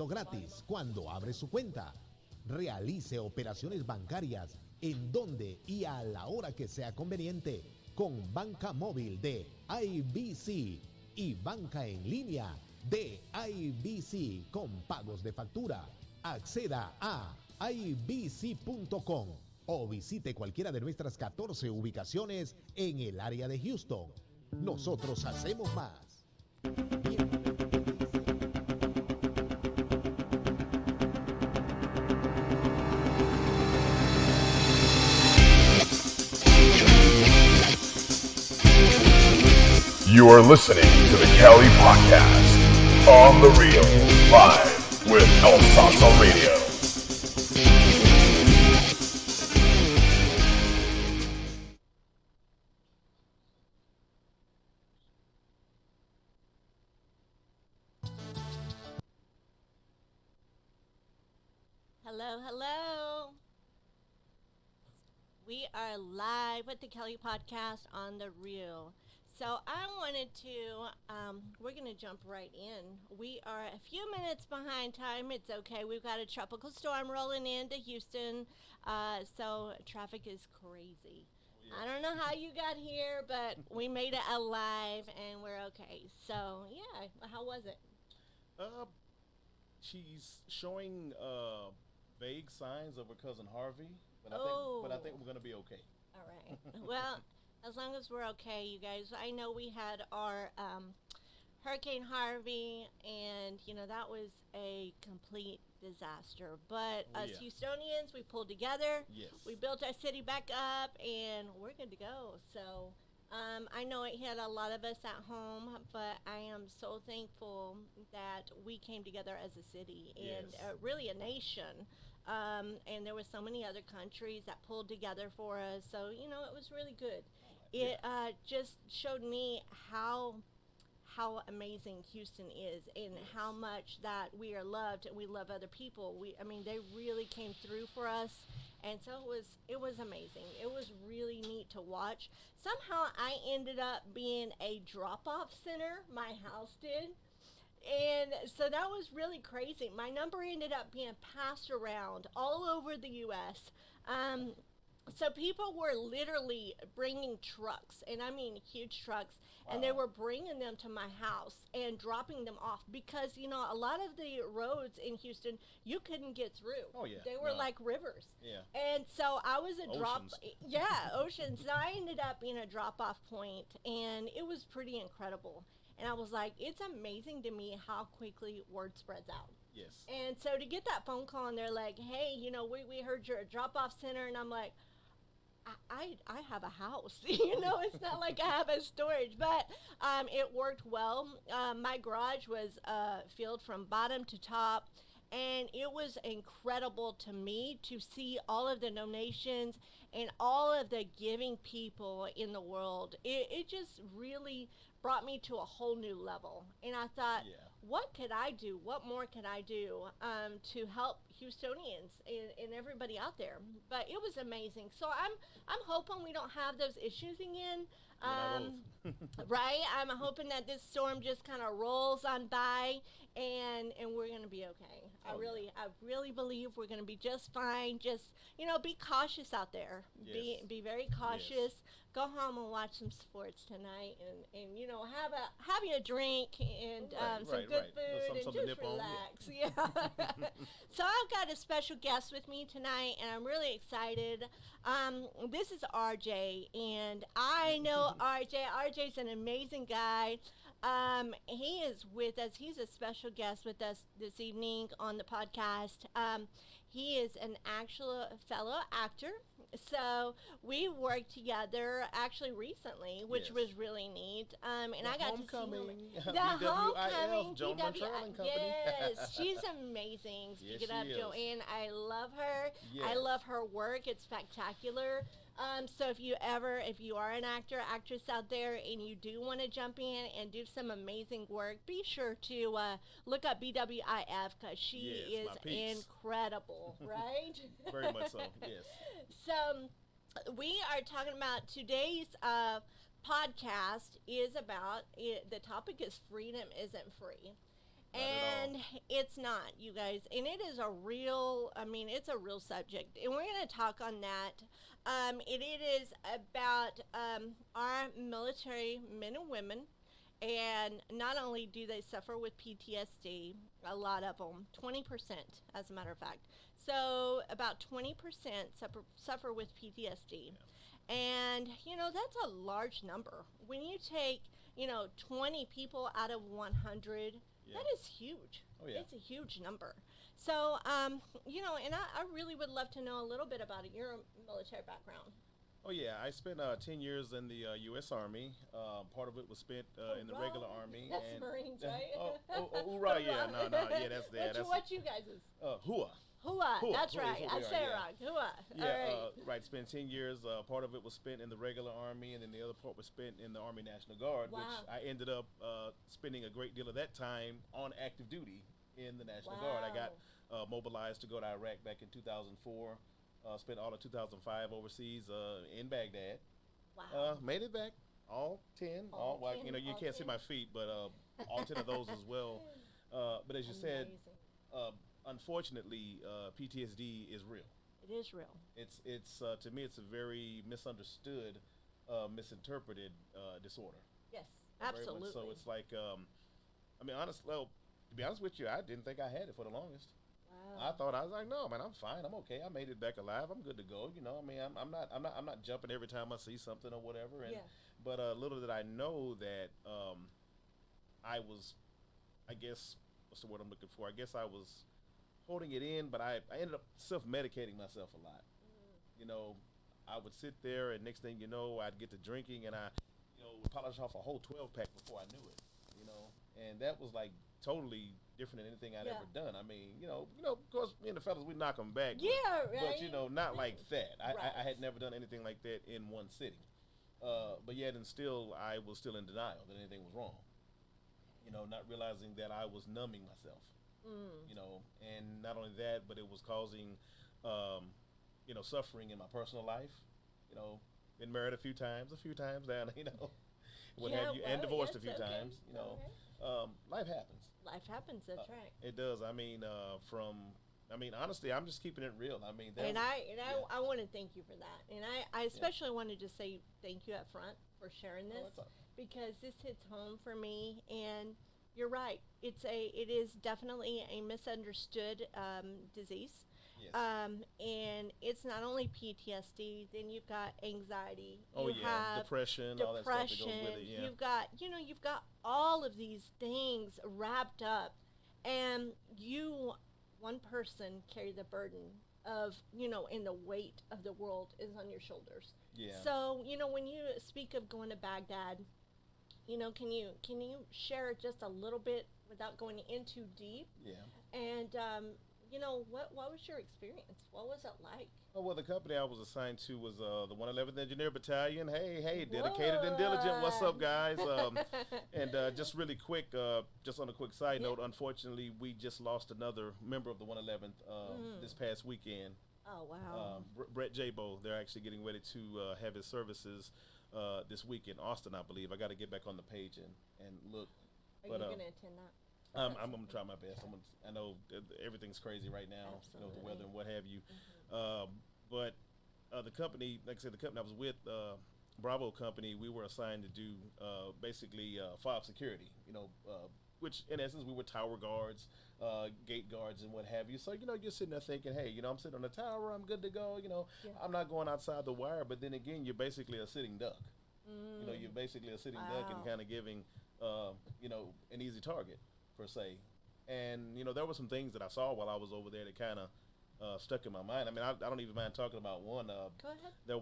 gratis cuando abre su cuenta. Realice operaciones bancarias en donde y a la hora que sea conveniente con banca móvil de IBC y banca en línea de IBC con pagos de factura. Acceda a ibc.com o visite cualquiera de nuestras 14 ubicaciones en el área de Houston. Nosotros hacemos más. You are listening to the Cali Podcast on the Real, live with El Salsa Radio. Hello, hello. We are live with the Kelly Podcast on the Real. So I wanted to, we're going to jump right in. We are a few minutes behind time. It's okay. We've got a tropical storm rolling into Houston, so traffic is crazy. I don't know how you got here, but we made it alive and we're okay. So, yeah, how was it? She's showing vague signs of her cousin Harvey, but I think we're going to be okay. All right. Well, as long as we're okay, you guys. I know we had our Hurricane Harvey, and, that was a complete disaster. But us Houstonians, we pulled together. Yes. We built our city back up, and we're good to go. So I know it hit a lot of us at home, but I am so thankful that we came together as a city and really a nation. And there were so many other countries that pulled together for us. So, it was really good. It just showed me how amazing Houston is and how much that we are loved and we love other people. They really came through for us, and so it was amazing. It was really neat to watch. Somehow I ended up being a drop-off center. My house did. And so that was really crazy. My number ended up being passed around all over the U.S. So people were literally bringing trucks, and I mean huge trucks, and they were bringing them to my house and dropping them off because, a lot of the roads in Houston, you couldn't get through. Oh, yeah. They were like rivers. Yeah. And so I was a Oceans. oceans. So I ended up being a drop-off point, and it was pretty incredible. And I was like, it's amazing to me how quickly word spreads out. Yes. And so to get that phone call, and they're like, hey, we heard you're a drop-off center, and I'm like, I have a house, it's not like I have a storage, but it worked well. My garage was filled from bottom to top, and it was incredible to me to see all of the donations and all of the giving people in the world. It just really brought me to a whole new level, and I thought, what could I do? What more could I do to help Houstonians and everybody out there? But it was amazing. So I'm hoping we don't have those issues again. Right? I'm hoping that this storm just kind of rolls on by and we're going to be okay. I really believe we're going to be just fine. Just, be cautious out there. Yes. Be very cautious. Yes. Go home and watch some sports tonight and have you a drink and some good food and just relax. Yeah. So I've got a special guest with me tonight, and I'm really excited. This is RJ, and I know RJ. RJ's an amazing guy. He is with us. He's a special guest with us this evening on the podcast. He is an actual fellow actor. So we worked together actually recently, which was really neat. And I got to see the homecoming, Joan Montreal and Company. Yes, she's amazing. Speak it up, Joanne. I love her. Yes. I love her work. It's spectacular. So if you are an actor, actress out there, and you do want to jump in and do some amazing work, be sure to look up BWIF because she is incredible, right? Very much so, yes. So we are talking about today's podcast is about, the topic is freedom isn't free. And it's not, you guys. And it is a real, I mean, it's a real subject. And we're going to talk on that. It is about our military men and women. And not only do they suffer with PTSD, a lot of them, 20%, as a matter of fact. So about 20% suffer with PTSD. Yeah. And, that's a large number. When you take, 20 people out of 100, that is huge. Oh, yeah. It's a huge number. So, and I really would love to know a little bit about your military background. Oh, yeah. I spent 10 years in the U.S. Army. Part of it was spent in the regular Army. That's Marines, right? Right, yeah. No, yeah, that's that. What you guys is? HUA. HUA, that's right. I say it wrong. HUA. Yeah, right. Spent 10 years. Part of it was spent in the regular Army, and then the other part was spent in the Army National Guard, which I ended up spending a great deal of that time on active duty in the National Guard. I got mobilized to go to Iraq back in 2004. Spent all of 2005 overseas in Baghdad. Wow. Made it back, all 10. You can't see my feet, but all 10 of those as well. But as you said, unfortunately, PTSD is real. It is real. It's to me, it's a very misunderstood, misinterpreted disorder. Yes, absolutely. So it's like, honestly, to be honest with you, I didn't think I had it for the longest. Wow. I was like, no, man, I'm fine. I'm okay. I made it back alive. I'm good to go. I'm not jumping every time I see something or whatever. And, but little did I know that I was, I guess, what's the word I'm looking for? I guess I was holding it in, but I ended up self-medicating myself a lot. I would sit there, and next thing you know, I'd get to drinking, and I, would polish off a whole 12-pack before I knew it. And that was like totally different than anything I'd ever done. I mean, of course, me and the fellas, we knock them back. But not like that. I had never done anything like that in one sitting. But yet and still, I was still in denial that anything was wrong. Not realizing that I was numbing myself. And not only that, but it was causing, suffering in my personal life. Been married a few times now, what have you, and divorced a few times, life happens. Life happens, that's right. It does. Honestly, I'm just keeping it real. I want to thank you for that. And I especially wanted to say thank you up front for sharing this because this hits home for me. And you're right. It is definitely a misunderstood disease. Yes. And it's not only PTSD. Then you've got anxiety. You have depression. All that stuff that goes with it. Yeah. You've got all of these things wrapped up, and one person, carry the burden of and the weight of the world is on your shoulders. Yeah. So when you speak of going to Baghdad, can you share just a little bit without going in too deep? Yeah. And what was your experience? What was it like? Oh, well, the company I was assigned to was the 111th Engineer Battalion. Hey, dedicated and diligent. What's up, guys? And just really quick, just on a quick side note, unfortunately, we just lost another member of the 111th this past weekend. Oh, wow. Brett Jabo. They're actually getting ready to have his services this week in Austin, I believe. I got to get back on the page and look. Are you going to attend that? I'm going to try my best. I know everything's crazy right now, the weather and what have you. But the company, like I said, the company I was with, Bravo Company, we were assigned to do basically fob security, which in essence we were tower guards, gate guards and what have you. So, you're sitting there thinking, hey, I'm sitting on the tower, I'm good to go, I'm not going outside the wire. But then again, you're basically a sitting duck. You're basically a sitting duck and kind of giving, an easy target, per se. And, there were some things that I saw while I was over there that kind of stuck in my mind. I don't even mind talking about one. Go ahead. There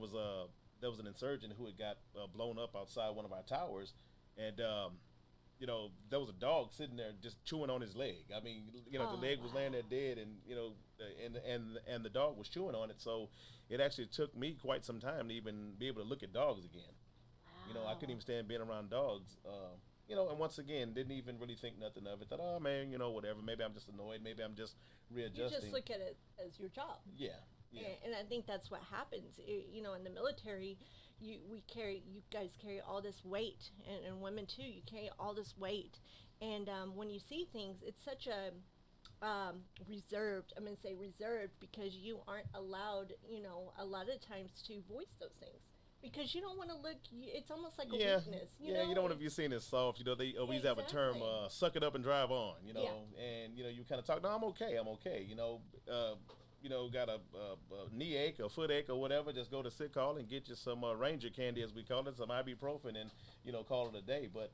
was an insurgent who had got blown up outside one of our towers, and there was a dog sitting there just chewing on his leg. The leg was laying there dead, and and the dog was chewing on it. So it actually took me quite some time to even be able to look at dogs again. Wow. I couldn't even stand being around dogs. And once again, didn't even really think nothing of it. Thought, oh man, whatever. Maybe I'm just annoyed. Maybe I'm just readjusting. You just look at it as your job. Yeah. And I think that's what happens. In the military, you guys carry all this weight, and women too. You carry all this weight, And when you see things, it's such a reserved. I'm going to say reserved because you aren't allowed, a lot of times to voice those things because you don't want to look. It's almost like a weakness. You you don't want to be seen as soft. They always have a term, "suck it up and drive on." And you kind of talk. No, I'm okay. I'm okay. Got a knee ache, a foot ache, or whatever. Just go to sick call and get you some Ranger candy, as we call it, some ibuprofen, and call it a day. But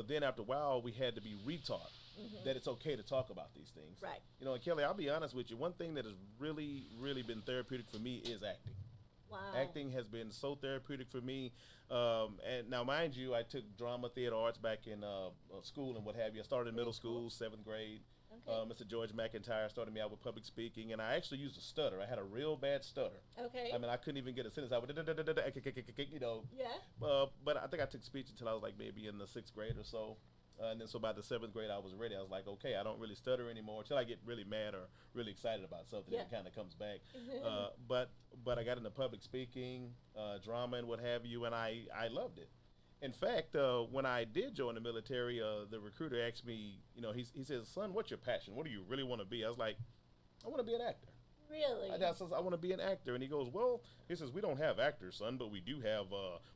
then after a while, we had to be retaught that it's okay to talk about these things. Right. And Kelly, I'll be honest with you. One thing that has really, really been therapeutic for me is acting. Wow. Acting has been so therapeutic for me. And now, mind you, I took drama, theater arts back in school and what have you. I started in middle school, 7th grade. Okay. Mr. George McIntyre started me out with public speaking, and I actually used a stutter. I had a real bad stutter. Okay. I mean, I couldn't even get a sentence out. Yeah. But I think I took speech until I was like maybe in the 6th grade or so. And then so by the 7th grade, I was ready. I was like, okay, I don't really stutter anymore until I get really mad or really excited about something. Yeah. It kind of comes back. But I got into public speaking, drama, and what have you, and I loved it. In fact, when I did join the military, the recruiter asked me, he says, "Son, what's your passion? What do you really want to be?" I was like, "I want to be an actor." Really? I says, "I want to be an actor." And he goes, "Well," he says, "we don't have actors, son, but we do have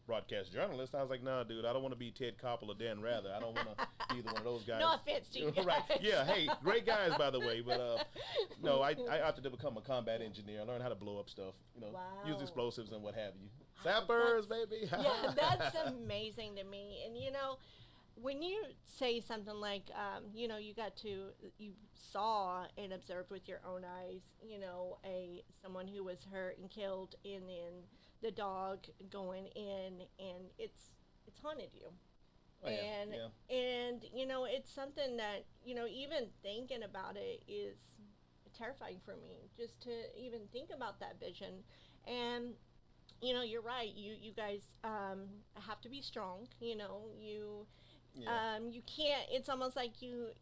broadcast journalists." I was like, "No, dude, I don't want to be Ted Koppel or Dan Rather. I don't want to be either one of those guys." No offense to you guys. Right. Yeah, hey, great guys, by the way. But, no, I opted to become a combat engineer. I learned how to blow up stuff, Wow. use explosives and what have you. Sappers, baby. Yeah, that's amazing to me. And, when you say something like, you saw and observed with your own eyes, someone who was hurt and killed, and then the dog going in, and it's haunted you. Oh, yeah. And it's something that even thinking about it is terrifying for me, just to even think about that vision. And you're right. You guys have to be strong. You can't. It's almost like you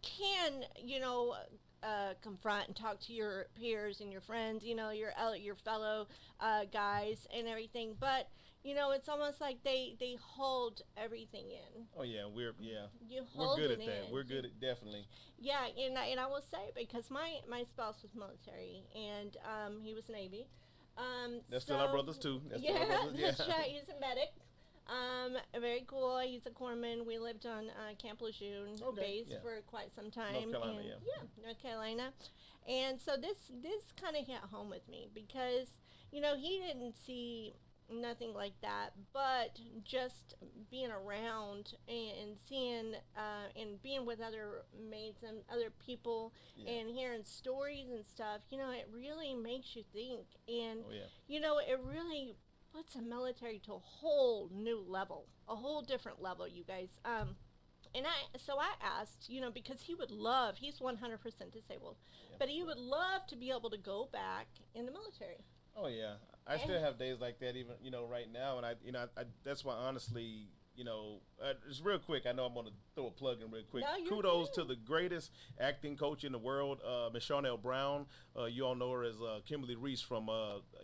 can confront and talk to your peers and your friends. Your fellow guys and everything. But it's almost like they hold everything in. Oh yeah, we're hold good it at that. in. We're good at definitely. Yeah, and I will say, because my spouse was military, and he was Navy. That's still our brothers too. That's still our brothers. Yeah. That's right. He's a medic. Very cool. He's a corpsman. We lived on Camp Lejeune base for quite some time. North Carolina, North Carolina. And so this kind of hit home with me because, he didn't see nothing like that, but just being around and seeing and being with other mates and other people and hearing stories and stuff, it really makes you think. And, it really puts the military to a whole new level, a whole different level, you guys. And I asked, because he's 100% disabled, but he would love to be able to go back in the military. Oh yeah, I still have days like that, even right now, and I that's why honestly, just real quick, I know I'm gonna throw a plug in real quick. No, kudos to the greatest acting coach in the world, Miss Charnel Brown. You all know her as Kimberly Reese from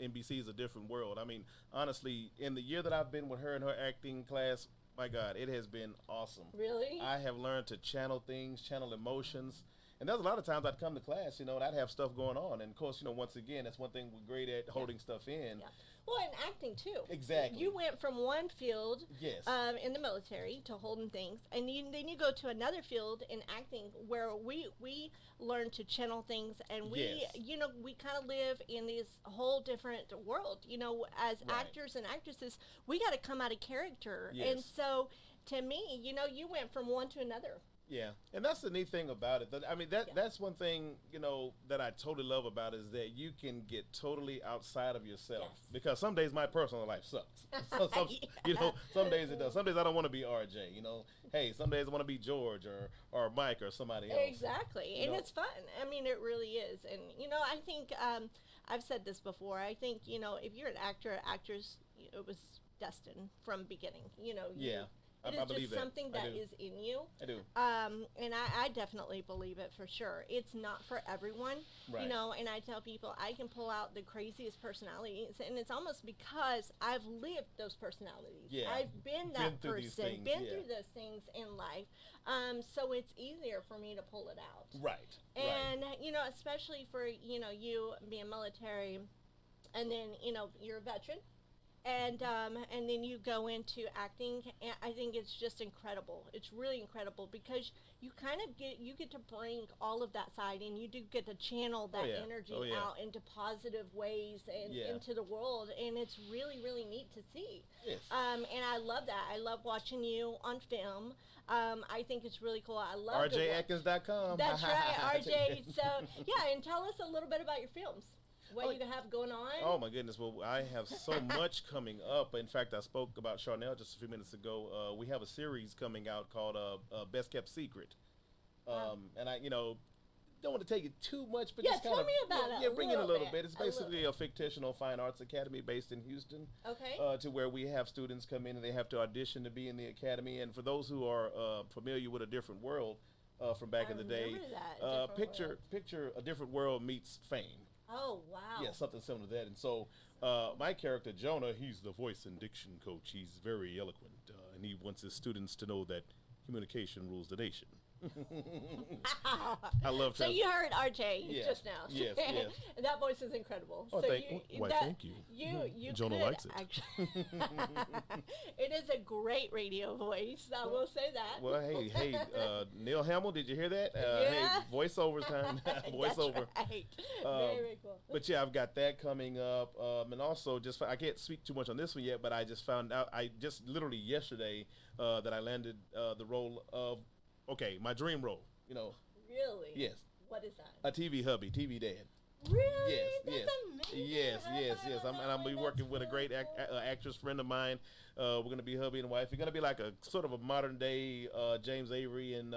NBC's A Different World. I mean, honestly, in the year that I've been with her in her acting class, my God, it has been awesome. Really? I have learned to channel things, channel emotions. And there's a lot of times I'd come to class, and I'd have stuff going on. And, of course, once again, that's one thing we're great at, holding stuff in. Yeah. Well, and acting, too. Exactly. You went from one field yes. In the military to holding things, and then you go to another field in acting where we learn to channel things, and we, yes. We kind of live in this whole different world. As right. actors and actresses, we got to come out of character. Yes. And so, to me, you went from one to another. Yeah, and that's the neat thing about it. I mean, that's one thing, that I totally love about it is that you can get totally outside of yourself. Yes. Because some days my personal life sucks. Some days it does. Some days I don't want to be RJ, Hey, some days I want to be George or Mike or somebody else. Exactly, and it's fun. I mean, it really is. And, I think, I've said this before, I think, if you're an actor, actress, it was destined from beginning, Yeah. It I is believe just that. something that is in you. I do. And I definitely believe it for sure. It's not for everyone, Right. you know, and I tell people I can pull out the craziest personalities, and it's almost because I've lived those personalities. Yeah. I've been that through these person, things, been yeah. through those things in life. So it's easier for me to pull it out. Right. And, you know, especially for, you know, you being military, and then, you know, you're a veteran. And then you go into acting, and I think it's just incredible. It's really incredible because you kind of get to bring all of that side, and you do get to channel that energy out into positive ways and into the world, and it's really, really neat to see. Yes. And I love that. I love watching you on film. I think it's really cool. I love RJAtkins.com. That's right, RJ. So yeah, and tell us a little bit about your films. What you have going on? Oh my goodness! Well, I have so much coming up. In fact, I spoke about Charnel just a few minutes ago. We have a series coming out called "Best Kept Secret," and I, don't want to take it too much, but just kind tell of me about it. Yeah, bring in a little bit. It's A little basically a fictional fine arts academy based in Houston. Okay. To where we have students come in and they have to audition to be in the academy. And for those who are familiar with A Different World from back in the day, picture A Different World meets Fame. Oh, wow. Yeah, something similar to that. And so my character, Jonah, he's the voice and diction coach. He's very eloquent, and he wants his students to know that communication rules the nation. I love So you heard RJ just now. Yes, yes. And that voice is incredible. Oh, so thank you. You Jonah could likes it. Actually, it is a great radio voice. I will say that. Well, hey, Neil Hamill, did you hear that? Hey, voiceover time. Voiceover. That's right. Very cool. But yeah, I've got that coming up, and also I can't speak too much on this one yet, but I just found out, just literally yesterday, that I landed the role of, my dream role. Really? Yes. What is that? A TV hubby, TV dad. Really? Yes, That's amazing. Yes. I'm going to be working with a great actress friend of mine. We're going to be hubby and wife. We're going to be like a sort of a modern day James Avery and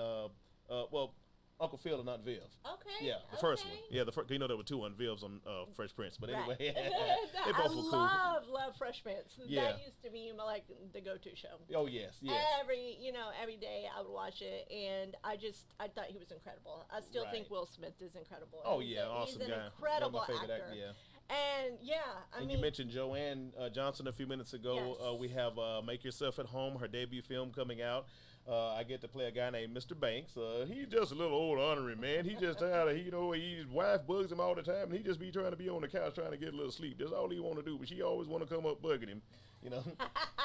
Uncle Phil and Aunt Viv. Okay. Yeah, the first one. Yeah, the first. There were two Aunt Vivs on Fresh Prince, but anyway, they both were cool. I love Fresh Prince. Yeah. That used to be like the go-to show. Oh yes. Every day I would watch it, and I thought he was incredible. I still think Will Smith is incredible. Oh yeah, awesome he's guy. An incredible One of my favorite actor. yeah. And I mean, you mentioned Joanne Johnson a few minutes ago. Yes. We have Make Yourself at Home, her debut film coming out. I get to play a guy named Mr. Banks. He's just a little old ornery man. He just his wife bugs him all the time, and he just be trying to be on the couch trying to get a little sleep. That's all he want to do, but she always want to come up bugging him.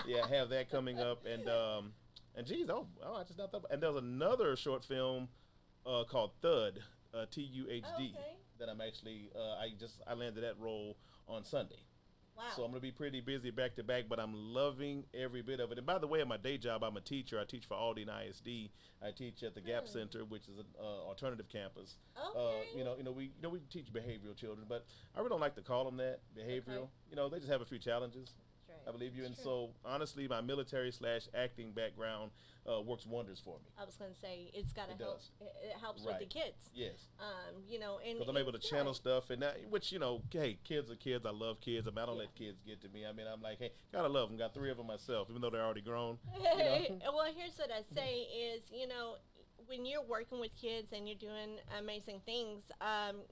Yeah, have that coming up, and geez, I just not thought. And there's another short film called Thud, TUHD, that I'm actually I landed that role on Sunday. wow. So I'm going to be pretty busy back to back, but I'm loving every bit of it. And by the way, at my day job, I'm a teacher. I teach for Aldine ISD. I teach at the Gap Center, which is an alternative campus. Okay. We teach behavioral children, but I really don't like to call them that, behavioral. Okay. They just have a few challenges. That's right. I believe you. That's And true. so, honestly, my military/acting background works wonders for me. I was going to say it's got to help. does. It helps Right. with the kids. Yes. And Because I'm able to it's channel right. stuff, and that, which, hey, kids are kids. I love kids. I don't let kids get to me. I mean, I'm like, hey, gotta love them. Got 3 of them myself, even though they're already grown. Well, here's what I say is, when you're working with kids and you're doing amazing things,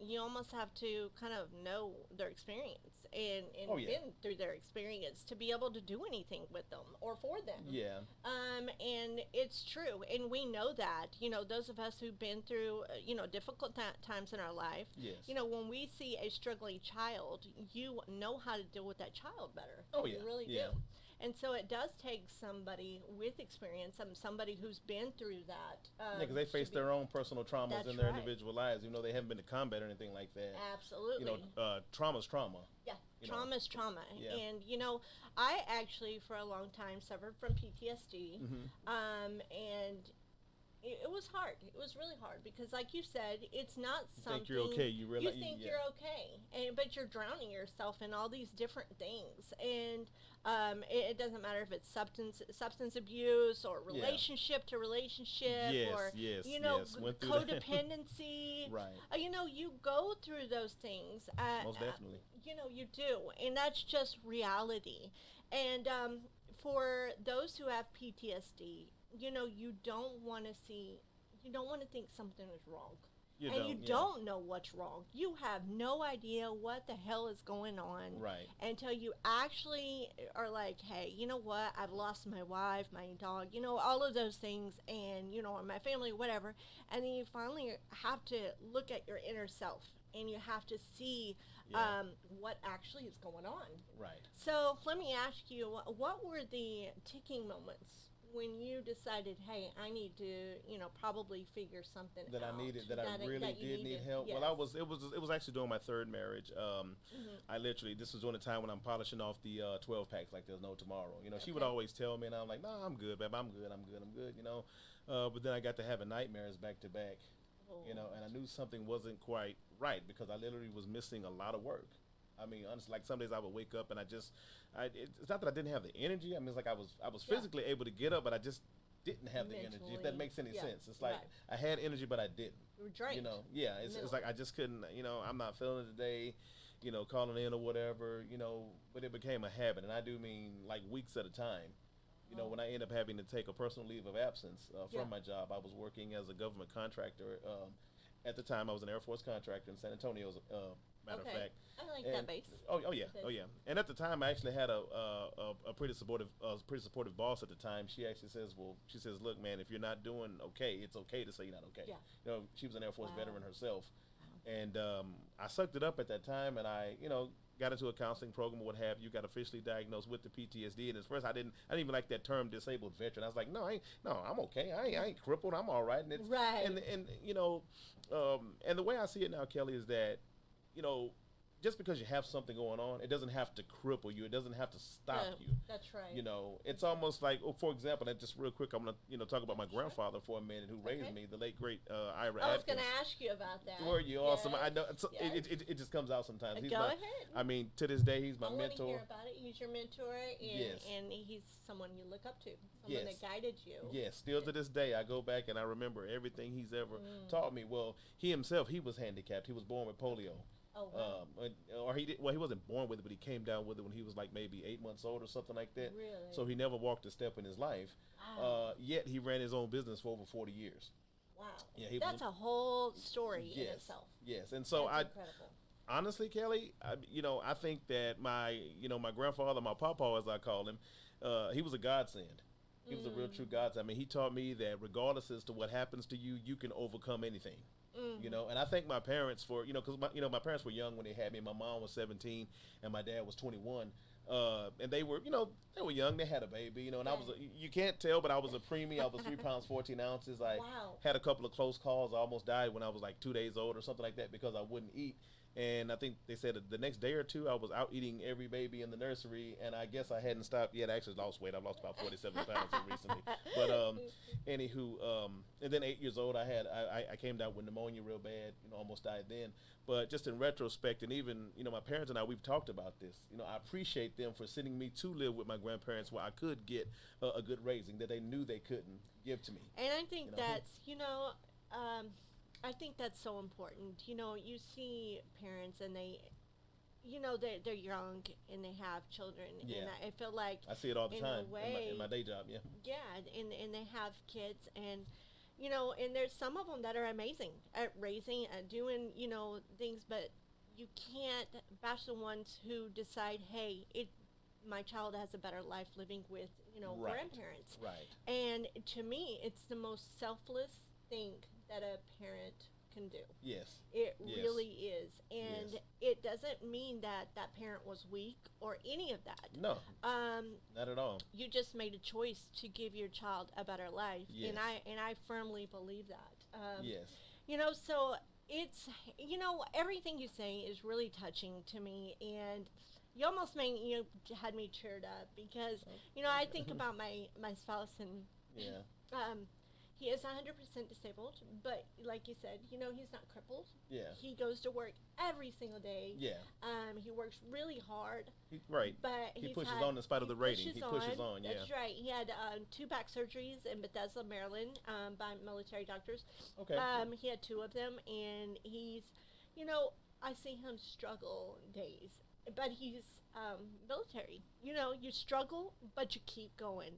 you almost have to kind of know their experience and been through their experience to be able to do anything with them or for them. Yeah. And it's true. And we know that, those of us who've been through, difficult times in our life, Yes. when we see a struggling child, you know how to deal with that child better. Oh, yeah. You really Yeah. do. And so it does take somebody with experience, somebody who's been through that. Because they face their own personal traumas That's in their right. individual lives, even though they haven't been to combat or anything like that. Absolutely. Trauma's trauma. Yeah, trauma is trauma. Yeah. And, I actually, for a long time, suffered from PTSD. Mm-hmm. And it was hard. It was really hard because, like you said, it's not something. Think you're okay. You realize you think you're okay, but you're drowning yourself in all these different things, and it doesn't matter if it's substance abuse or relationship to relationship, or Went through that. codependency. Right. You go through those things. Most definitely. You do, and that's just reality. And for those who have PTSD, you don't want to think something is wrong. You don't know what's wrong. You have no idea what the hell is going on. Right. Until you actually are like, hey, you know what? I've lost my wife, my dog, all of those things, and, or my family, whatever. And then you finally have to look at your inner self, and you have to see what actually is going on. Right. So let me ask you, what were the ticking moments when you decided, hey, I need to, probably figure something that out. I really did need help? Yes. Well, it was actually during my third marriage. I literally, this was during the time when I'm polishing off the 12 packs like there's no tomorrow. She would always tell me, and I'm like, nah, I'm good, babe, I'm good. But then I got to having nightmares back to back, and I knew something wasn't quite right because I literally was missing a lot of work. I mean, honestly, like some days I would wake up and it's not that I didn't have the energy. I mean, it's like I was physically able to get up, but I just didn't have the energy. If that makes any sense, it's like I had energy, but I didn't. You were drained. It's like I just couldn't. I'm not feeling it today. Calling in or whatever. But it became a habit, and I do mean like weeks at a time. When I end up having to take a personal leave of absence from my job, I was working as a government contractor. At the time, I was an Air Force contractor in San Antonio, as a matter of fact. I like that base. Oh yeah. And at the time, I actually had a pretty supportive boss at the time. She actually says, look, man, if you're not doing okay, it's okay to say you're not okay. Yeah. She was an Air Force veteran herself. And I sucked it up at that time, and I, got into a counseling program or what have you, got officially diagnosed with the PTSD. And at first I didn't even like that term disabled veteran. I was like, no, I'm okay. I ain't crippled. I'm all right. And it's right. And and the way I see it now, Kelly, is that, just because you have something going on, it doesn't have to cripple you. It doesn't have to stop you. That's right. It's almost like, for example, and just real quick, I'm going to, talk about my grandfather for a minute, who raised me, the late, great Ira Atkins. I was going to ask you about that. Were you awesome? I know. It just comes out sometimes. Go ahead. I mean, to this day, he's my mentor. I want to hear about it. He's your mentor, and he's someone you look up to, someone that guided you. Yes, still to this day, I go back and I remember everything he's ever taught me. Well, he himself, he was handicapped. He was born with polio. Oh, wow. Or he wasn't born with it, but he came down with it when he was like maybe 8 months old or something like that. Really? So he never walked a step in his life. Wow. Yet he ran his own business for over 40 years. Wow. Yeah, that's a whole story in itself. Yes, and so that's incredible. Honestly, Kelly, I think that my grandfather, my papa, as I call him, he was a godsend. He was a real true godsend. I mean, he taught me that regardless as to what happens to you, you can overcome anything. And I thank my parents for, because my parents were young when they had me. My mom was 17 and my dad was 21. And they were, they were young. They had a baby, and I was, you can't tell, but I was a preemie. I was 3 pounds, 14 ounces. I had a couple of close calls. I almost died when I was like 2 days old or something like that because I wouldn't eat. And I think they said the next day or two, I was out eating every baby in the nursery, and I guess I hadn't stopped yet. I actually lost weight. I've lost about 47 pounds recently. But anywho, and then 8 years old, I came down with pneumonia real bad. Almost died then. But just in retrospect, and even my parents and I, we've talked about this. I appreciate them for sending me to live with my grandparents where I could get a good raising that they knew they couldn't give to me. And I think that's I think that's so important. You see parents and they, they're young and they have children. Yeah. And I feel like I see it all the time in my day job. Yeah. Yeah, and they have kids and, and there's some of them that are amazing at raising, at doing, things, but you can't bash the ones who decide, hey, my child has a better life living with, grandparents. Right. And to me, it's the most selfless thing that a parent can do. Yes. It really is. And it doesn't mean that that parent was weak or any of that. No. Not at all. You just made a choice to give your child a better life. Yes. And I firmly believe that. Yes. So it's, everything you say is really touching to me, and you almost had me cheered up because, I think about my spouse and he is 100% disabled, but like you said, he's not crippled. Yeah. He goes to work every single day. Yeah. He works really hard. Right. But he pushes on in spite of the rating. He pushes on, yeah. That's right. He had 2 back surgeries in Bethesda, Maryland, by military doctors. Okay. He had 2 of them, and he's, I see him struggle days. but he's military. You know, you struggle, but you keep going.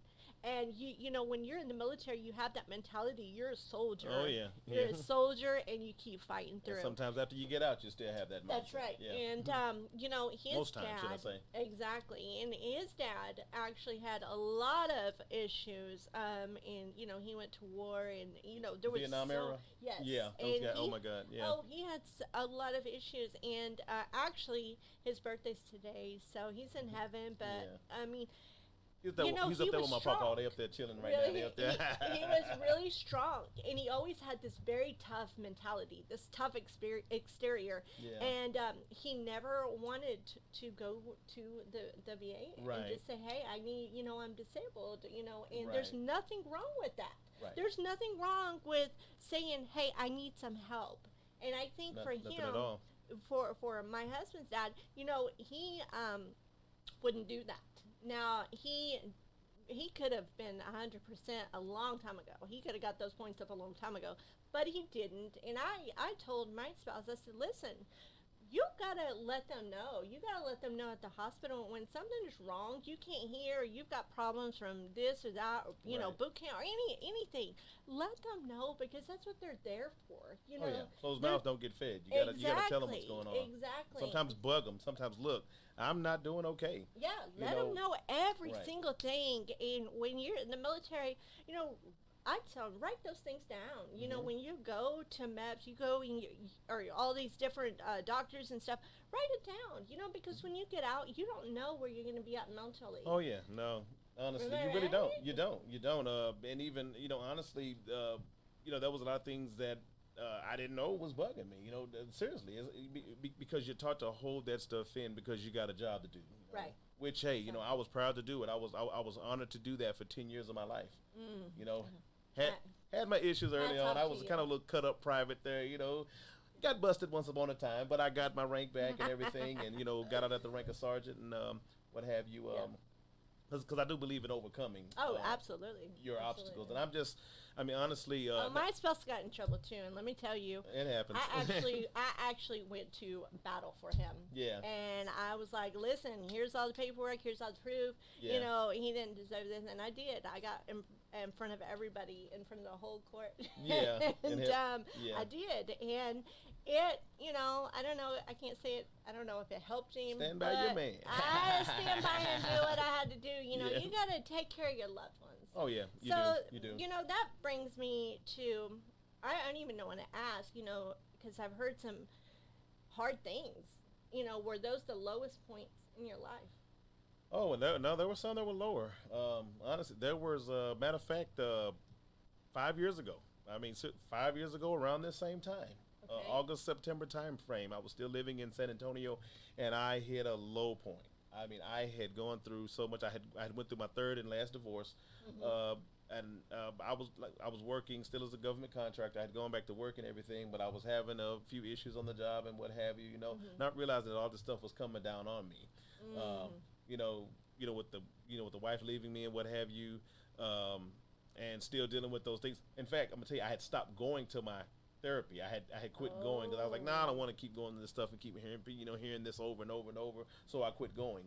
And you know, when you're in the military, you have that mentality. You're a soldier. Oh yeah, You're a soldier, and you keep fighting through. And sometimes after you get out, you still have that mindset. That's right. Yeah. And you know, his Most times, dad, should I say. exactly. And his dad actually had a lot of issues. And you know, he went to war, and you know, there was Vietnam era. Yes. Yeah. Those guys, oh my God. Yeah. Oh, he had a lot of issues, and actually, his birthday's today, so he's in heaven. But I mean, He's up there with my papa. They up there chilling right now. They up there. He was really strong, and he always had this very tough mentality, this tough exterior. Yeah. And he never wanted to go to the VA and just say, hey, I need, you know, I'm disabled, you know, and there's nothing wrong with that. Right. There's nothing wrong with saying, hey, I need some help. And I think for him, for my husband's dad, you know, he wouldn't do that. Now, he could have been 100% a long time ago. He could have got those points up a long time ago, but he didn't. And I told my spouse, I said, listen, you got to let them know. You got to let them know at the hospital when something is wrong, you can't hear, you've got problems from this or that, or, you know, boot camp or anything. Let them know, because that's what they're there for. You know, closed mouths don't get fed. You gotta tell them what's going on. Exactly. Sometimes bug them. Sometimes look, I'm not doing okay. Yeah, let them know every single thing. And when you're in the military, you know, I tell them, write those things down. You know, when you go to MEPS, you go and or all these different doctors and stuff, write it down. You know, because when you get out, you don't know where you're going to be at mentally. Oh yeah, no. Honestly, you really don't. You don't. And even, you know, honestly, you know, there was a lot of things that I didn't know was bugging me. You know, seriously, because you're taught to hold that stuff in because you got a job to do. You know? Right. Which, hey, you know, I was proud to do it. I was honored to do that for 10 years of my life. You know, had my issues early on. I was kind of a little cut up private there. You know, got busted once upon a time, but I got my rank back and everything, and you know, got out at the rank of sergeant and what have you. Because I do believe in overcoming. Oh, absolutely. Your obstacles, and I'm just, I mean, honestly. My spouse got in trouble too, and let me tell you, it happens. I actually went to battle for him. Yeah. And I was like, listen, here's all the paperwork, here's all the proof. Yeah. You know, he didn't deserve this, and I did. I got in front of everybody, in front of the whole court. Yeah. And I did, and it, you know, I don't know, I can't say it, I don't know if it helped him. Stand by your man. I stand by and do what I had to do. You know, you got to take care of your loved ones. Oh, yeah, you do. You know, that brings me to, I don't even know when to ask, you know, because I've heard some hard things. You know, were those the lowest points in your life? Oh, no, there were some that were lower. Honestly, there was, matter of fact, 5 years ago. I mean, 5 years ago around this same time. Okay. August, September time frame. I was still living in San Antonio, and I hit a low point. I mean, I had gone through so much. I had went through my third and last divorce, and I was working still as a government contractor. I had gone back to work and everything, but I was having a few issues on the job and what have you. You know, not realizing that all this stuff was coming down on me. You know, with the wife leaving me and what have you, and still dealing with those things. In fact, I'm gonna tell you, I had stopped going to my therapy. I had quit going because I was like, nah, I don't want to keep going to this stuff and keep hearing this over and over and over. So I quit going.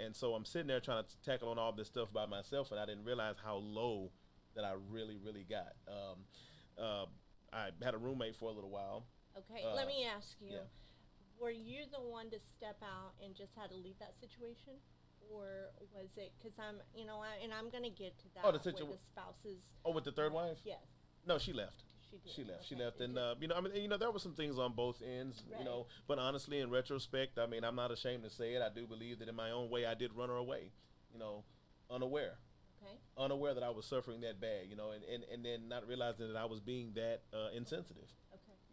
And so I'm sitting there trying to tackle on all this stuff by myself, and I didn't realize how low that I really, really got. I had a roommate for a little while. Okay, let me ask you, were you the one to step out and just had to leave that situation? Or was it, because I'm going to get to that with the spouses. Oh, with the third wife? Yes. No, she left. She left, and you know, I mean, you know, there were some things on both ends, you know, but honestly, in retrospect, I mean, I'm not ashamed to say it. I do believe that in my own way, I did run her away, you know, unaware that I was suffering that bad, you know, and then not realizing that I was being that insensitive.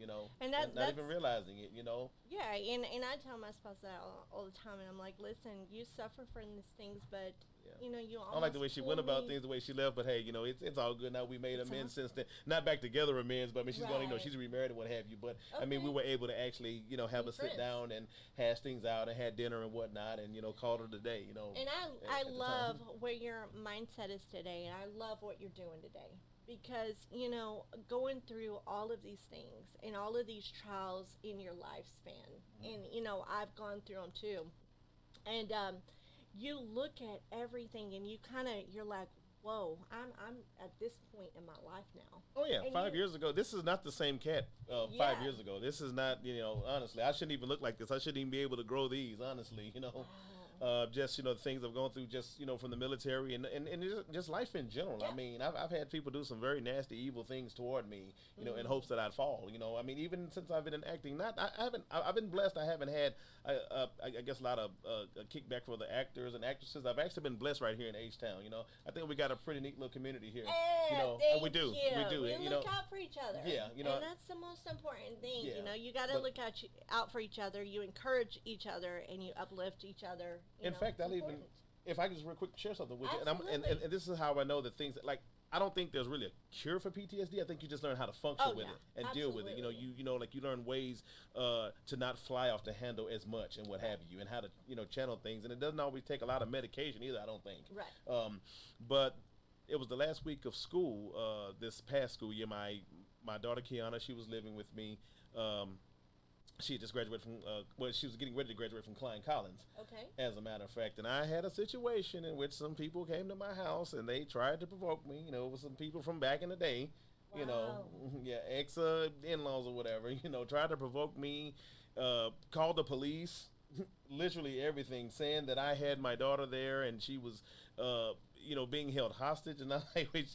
You know, and not even realizing it, you know. Yeah, and I tell my spouse that all the time, and I'm like, listen, you suffer from these things, but you know, you. I don't like the way she went about things, the way she left, but hey, you know, it's all good now. We made amends since then. Not back together amends, but I mean, she's going, you know, she's remarried and what have you. But I mean, we were able to actually, you know, have a sit down and hash things out and had dinner and whatnot, and you know, called her today, you know. And I love where your mindset is today, and I love what you're doing today. because you know, going through all of these things and all of these trials in your lifespan, and you know, I've gone through them too, and you look at everything and you kind of, you're like, whoa, I'm at this point in my life now. Oh yeah, And 5 years ago. This is not the same cat. Yeah. 5 years ago. This is not. Honestly, I shouldn't even look like this. I shouldn't even be able to grow these. Honestly, just things I've gone through, just from the military and just life in general. Yeah. I mean, I've had people do some very nasty, evil things toward me, in hopes that I'd fall. I mean, even since I've been in acting, I've been blessed. I haven't had, I guess, a lot of kickback for the actors and actresses. I've actually been blessed right here in H-Town. I think we got a pretty neat little community here. Thank we do, you. we do. We look out for each other. Yeah, and that's the most important thing. Yeah, You got to look out for each other. You encourage each other and you uplift each other. In fact, I'll even, if I could just real quick share something with you, Absolutely. and this is how I know that things like, I don't think there's really a cure for PTSD. I think you just learn how to function with it and deal with it. You learn ways to not fly off the handle as much and what have you, and how to channel things. And it doesn't always take a lot of medication either, I don't think. Right. But it was the last week of school, this past school year. My daughter Kiana, she was living with me. She had just graduated from, she was getting ready to graduate from Klein Collins. Okay. As a matter of fact, and I had a situation in which some people came to my house and they tried to provoke me. It was some people from back in the day, Wow. ex in-laws or whatever. Tried to provoke me, called the police, literally everything, saying that I had my daughter there and she was, being held hostage. And I'm like, wait,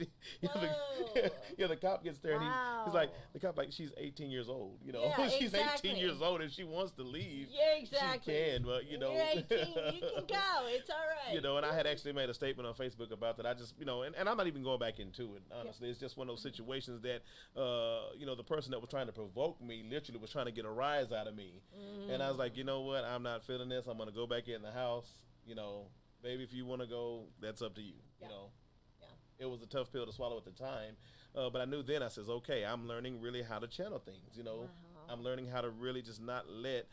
the cop gets there and he's like, the cop like, she's 18 years old, Yeah, she's exactly. 18 years old and she wants to leave. Yeah, exactly. She can, but You're 18, you can go. It's all right. And I had actually made a statement on Facebook about that. I just, and I'm not even going back into it, honestly. It's just one of those situations that, the person that was trying to provoke me literally was trying to get a rise out of me. And I was like, you know what? I'm not feeling this. I'm going to go back in the house. Baby, if you want to go, that's up to you. Yeah. It was a tough pill to swallow at the time. But I knew then, I says, okay, I'm learning really how to channel things. Wow. I'm learning how to really just not let,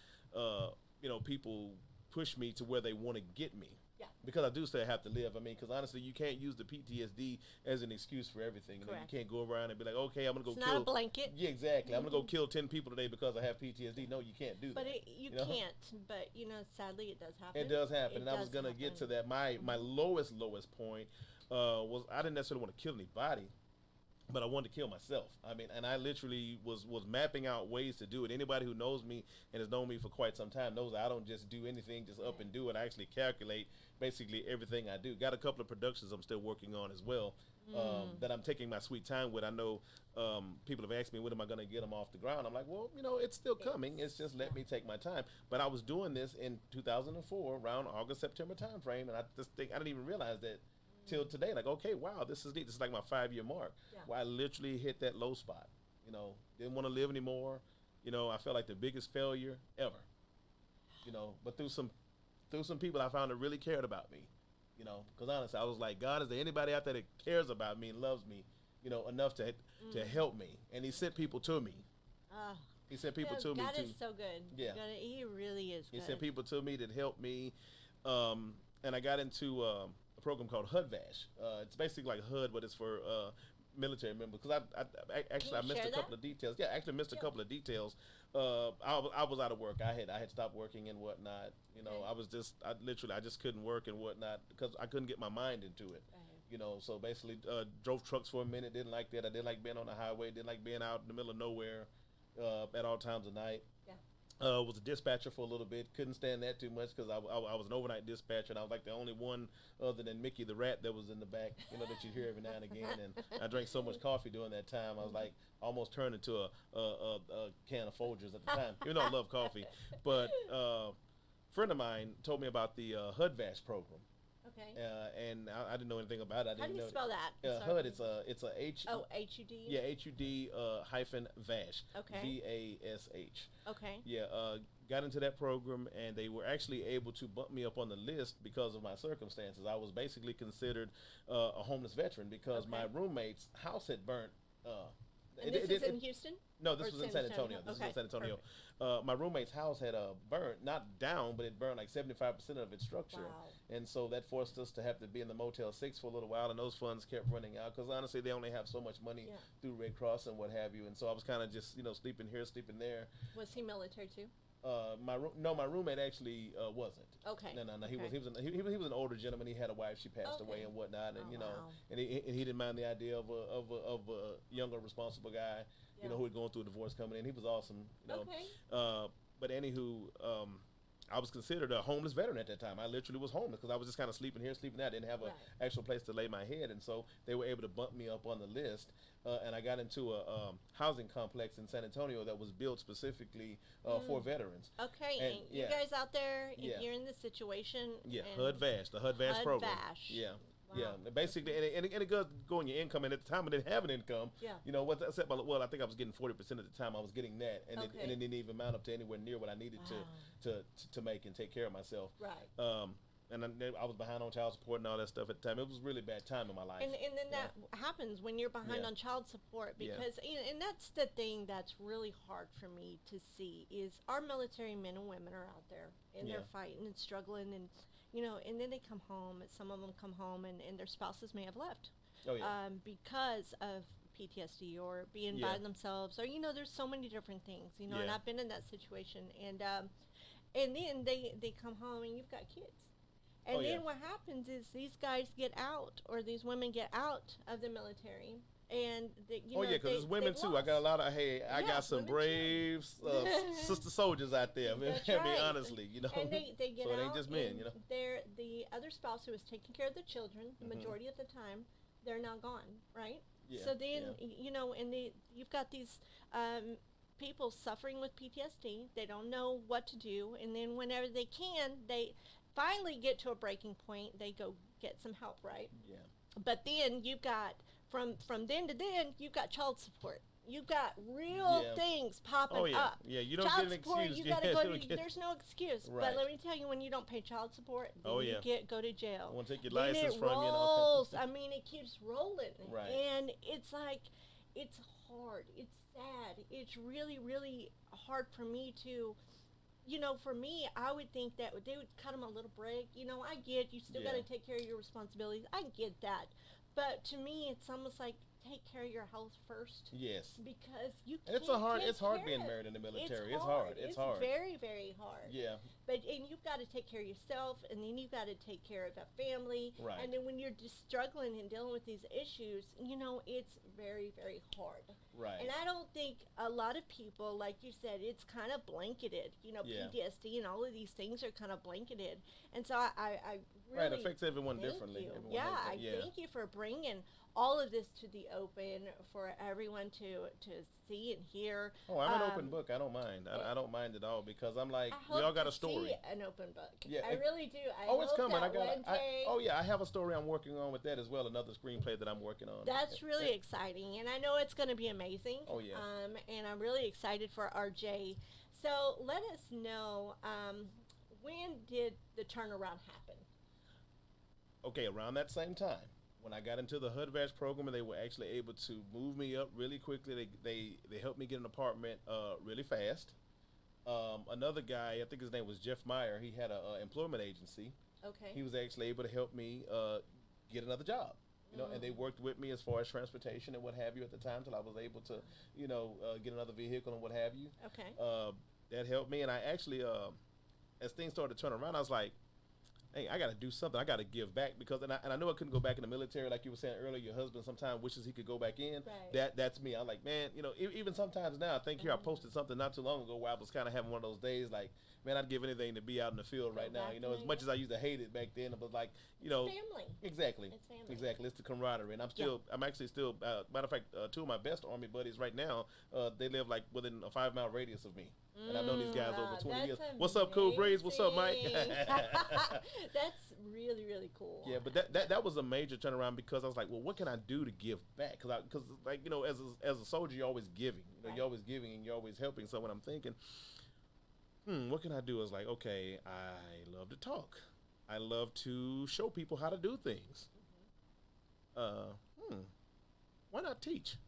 people push me to where they want to get me. Yeah. Because I do still have to live. I mean, because honestly, you can't use the PTSD as an excuse for everything. You can't go around and be like, okay, I'm going to go kill. It's not a blanket. Yeah, exactly. I'm going to go kill 10 people today because I have PTSD. No, you can't do that. But you can't. But, sadly, it does happen. It does happen. And I was going to get to that. My lowest point was I didn't necessarily want to kill anybody, but I wanted to kill myself. I mean, and I literally was mapping out ways to do it. Anybody who knows me and has known me for quite some time knows that I don't just do anything just up and do it. I actually calculate basically everything I do. Got a couple of productions I'm still working on as well that I'm taking my sweet time with. I know people have asked me, when am I going to get them off the ground? I'm like, well, it's still coming. It's just let me take my time. But I was doing this in 2004, around August, September time frame, and I just think I didn't even realize that till today. Like, okay, wow, this is neat. This is like my 5-year mark where I literally hit that low spot. Didn't want to live anymore. I felt like the biggest failure ever. But through some people I found that really cared about me. Because honestly, I was like, God, is there anybody out there that cares about me and loves me, enough to help me? And He sent people to me. He sent people to me God too. is so good. Yeah. God, He really is good. He sent people to me that helped me. And I got into a program called HUD-VASH. It's basically like HUD, but it's for military members. Because I missed a couple of details. Yeah, I actually missed a couple of details. I was out of work. I had stopped working and whatnot. I just couldn't work and whatnot because I couldn't get my mind into it. Right. So basically drove trucks for a minute. Didn't like that. I didn't like being on the highway. Didn't like being out in the middle of nowhere at all times of night. Yeah. Was a dispatcher for a little bit. Couldn't stand that too much because I was an overnight dispatcher, and I was like the only one other than Mickey the rat that was in the back, that you hear every now and again. And I drank so much coffee during that time, I was like almost turned into a can of Folgers at the time. Even though I love coffee, but a friend of mine told me about the HUD-VASH program. Okay. And I didn't know anything about it. How do you spell that? HUD. It's a H. Oh, HUD. Yeah, HUD hyphen VASH. Okay. VASH. Okay. Yeah. Got into that program, and they were actually able to bump me up on the list because of my circumstances. I was basically considered a homeless veteran because my roommate's house had burnt. And this is in Houston? No, this was in San Antonio. This was in San Antonio. My roommate's house had burned, not down, but it burned like 75% of its structure. Wow. And so that forced us to have to be in the Motel 6 for a little while, and those funds kept running out because honestly, they only have so much money through Red Cross and what have you. And so I was kind of just, sleeping here, sleeping there. Was he military too? My roommate actually wasn't. Okay. No. Okay. He was an older gentleman. He had a wife. She passed away and whatnot, and and he didn't mind the idea of a younger, responsible guy, who had gone through a divorce coming in. He was awesome. Okay. But anywho, I was considered a homeless veteran at that time. I literally was homeless because I was just kind of sleeping here, sleeping there. I didn't have an actual place to lay my head, and so they were able to bump me up on the list. And I got into a housing complex in San Antonio that was built specifically for veterans. Okay, and you guys out there, if you're in this situation, HUD-VASH, the HUD-VASH program. HUD-VASH. Wow. Yeah, basically, and it goes go on your income. And at the time, I didn't have an income. What I said, well, I think I was getting 40% at the time. I was getting that, and it didn't even mount up to anywhere near what I needed to make and take care of myself. Right. And I was behind on child support and all that stuff at the time. It was really bad time in my life. And then that happens when you're behind on child support because, and that's the thing that's really hard for me to see is our military men and women are out there and they're fighting and struggling and, and then they come home. Some of them come home and their spouses may have left because of PTSD or being by themselves or, there's so many different things, and I've been in that situation and then they come home and you've got kids. And then what happens is these guys get out, or these women get out of the military, and because there's women too. I got a lot of I got some brave sister soldiers out there. I mean, honestly, And they get so out. it ain't just men, They're the other spouse who is taking care of the children. The majority of the time, they're now gone, right? Yeah, so then and you've got these. People suffering with PTSD, they don't know what to do, and then whenever they can, they finally get to a breaking point. They go get some help, right? Yeah. But then you've got from then to then, you've got child support. You've got real things popping up. Yeah, you don't child get an support, excuse. You gotta go to, there's no excuse. Right. But let me tell you, when you don't pay child support, then you go to jail. I want to take your then license it from rolls. you. I mean, it keeps rolling. Right. And it's like, it's hard. It's sad. It's really, really hard for me to, for me, I would think that they would cut them a little break. I get you still got to take care of your responsibilities. I get that. But to me, it's almost like take care of your health first. Yes. Because you can't. It's hard being married in the military. It's hard. It's hard. Very, very hard. Yeah. And you've got to take care of yourself, and then you've got to take care of a family. Right. And then when you're just struggling and dealing with these issues, it's very, very hard. Right. And I don't think a lot of people, like you said, it's kind of blanketed. PTSD and all of these things are kind of blanketed. And so I really it affects everyone differently. I thank you for bringing all of this to the open for everyone to see and hear. Oh, I'm an open book. I don't mind. I don't mind at all because I'm like, we all got a story. See an open book. Yeah, I really do. It's coming. I I have a story I'm working on with that as well. Another screenplay that I'm working on. That's really exciting, and I know it's going to be amazing. Oh yeah. And I'm really excited for RJ. So let us know, when did the turnaround happen? Okay, around that same time. When I got into the HUD-VASH program, and they were actually able to move me up really quickly. They helped me get an apartment really fast. Another guy, I think his name was Jeff Meyer, he had an employment agency. Okay. He was actually able to help me get another job. And they worked with me as far as transportation and what have you at the time till I was able to, get another vehicle and what have you. Okay. That helped me, and I actually, as things started to turn around, I was like, hey, I got to do something. I got to give back because, and I knew I couldn't go back in the military. Like you were saying earlier, your husband sometimes wishes he could go back in. Right. That's me. I'm like, man, even sometimes now, I think here I posted something not too long ago where I was kind of having one of those days like, man, I'd give anything to be out in the field right now. As much as I used to hate it back then, it was like, family. Exactly. It's family. Exactly. It's the camaraderie. And I'm actually still, matter of fact, two of my best Army buddies right now, they live like within a 5-mile radius of me. And I've known these guys over 20 years. Amazing. What's up, Cool Breeze? What's up, Mike? That's really, really cool. Yeah, but that was a major turnaround because I was like, well, what can I do to give back? Because as a soldier, you're always giving. You're always giving and you're always helping. So when I'm thinking, what can I do? I was like, okay, I love to talk. I love to show people how to do things. Why not teach?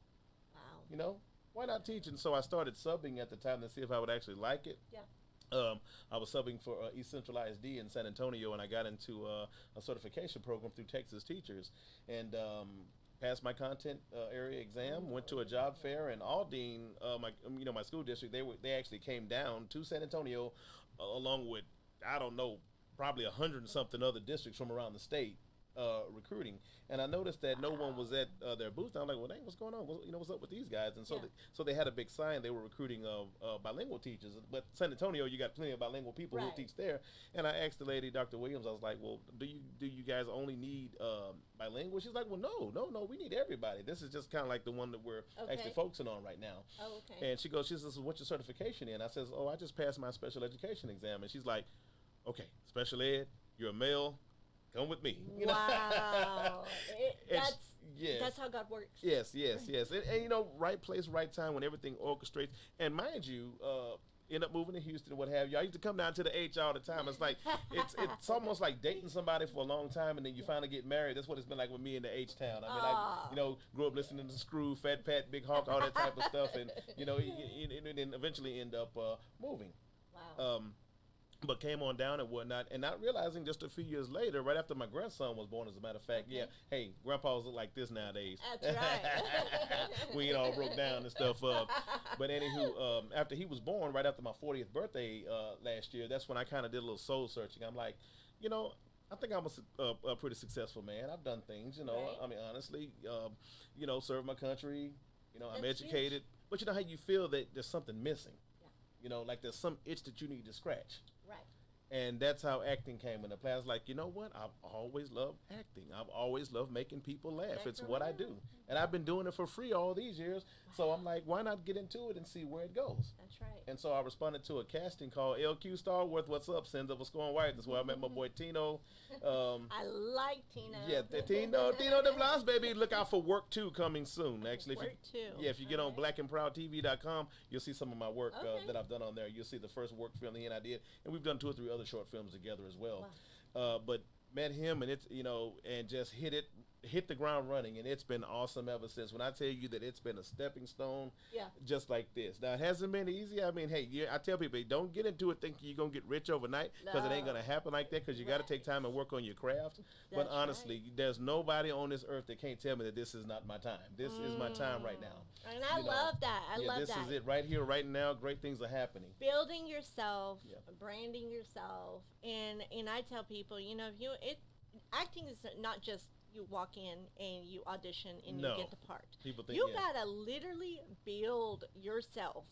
you know, why not teach? And so I started subbing at the time to see if I would actually like it. Yeah. I was subbing for East Central ISD in San Antonio, and I got into a certification program through Texas Teachers, and passed my content area exam. Went to a job fair, and Aldine, my school district, they actually came down to San Antonio, along with, I don't know, probably 100 and something other districts from around the state. Recruiting, and I noticed that no one was at their booth. And I'm like, well, dang, what's going on? What's up with these guys? And so, they had a big sign. They were recruiting bilingual teachers. But San Antonio, you got plenty of bilingual people who teach there. And I asked the lady, Dr. Williams, I was like, well, do you guys only need bilingual? She's like, well, no, we need everybody. This is just kind of like the one that we're actually focusing on right now. Oh, okay. And she says, what's your certification in? I says, oh, I just passed my special education exam. And she's like, okay, special ed, you're a male. Come with me. Wow. That's how God works. Yes. And right place, right time when everything orchestrates. And mind you, end up moving to Houston and what have you. I used to come down to the H all the time. It's like, it's almost like dating somebody for a long time and then you finally get married. That's what it's been like with me in the H-Town. I mean, I grew up listening to Screw, Fat Pat, Big Hawk, all that type of stuff. And, and eventually end up moving. Wow. But came on down and whatnot, and not realizing just a few years later, right after my grandson was born, as a matter of fact, hey, grandpas look like this nowadays. That's right. We get all broke down and stuff. But anywho, after he was born, right after my 40th birthday last year, that's when I kind of did a little soul searching. I'm like, I think I'm a pretty successful man. I've done things, Right. I mean, honestly, served my country. I'm That's educated. huge. But you know how you feel that there's something missing. Yeah. Like there's some itch that you need to scratch. Right. And that's how acting came into play. I was like, you know what? I've always loved acting. I've always loved making people laugh. It's what I do. And I've been doing it for free all these years. So I'm like, why not get into it and see where it goes? That's right. And so I responded to a casting call. LQ Starworth, what's up? Sends up a scoring white. That's where I met my boy Tino. I like Tino. Yeah, Tino DeBlanc, baby. Look out for Work 2 coming soon. Actually, Work 2. Yeah, if you get on blackandproudtv.com, you'll see some of my work that I've done on there. You'll see the first work film he and I did. And we've done 2 or 3 other short films together as well. Wow. But met him and it's, and just hit the ground running, and it's been awesome ever since. When I tell you that it's been a stepping stone, just like this. Now, it hasn't been easy. I mean, hey, I tell people, don't get into it thinking you're going to get rich overnight, because it ain't going to happen like that, because you got to take time and work on your craft. But honestly, there's nobody on this earth that can't tell me that this is not my time. This is my time right now. And I love that. I love that. This is it right here, right now. Great things are happening. Building yourself, branding yourself, and I tell people, acting is not just you walk in and you audition and you get the part. People think you gotta literally build yourself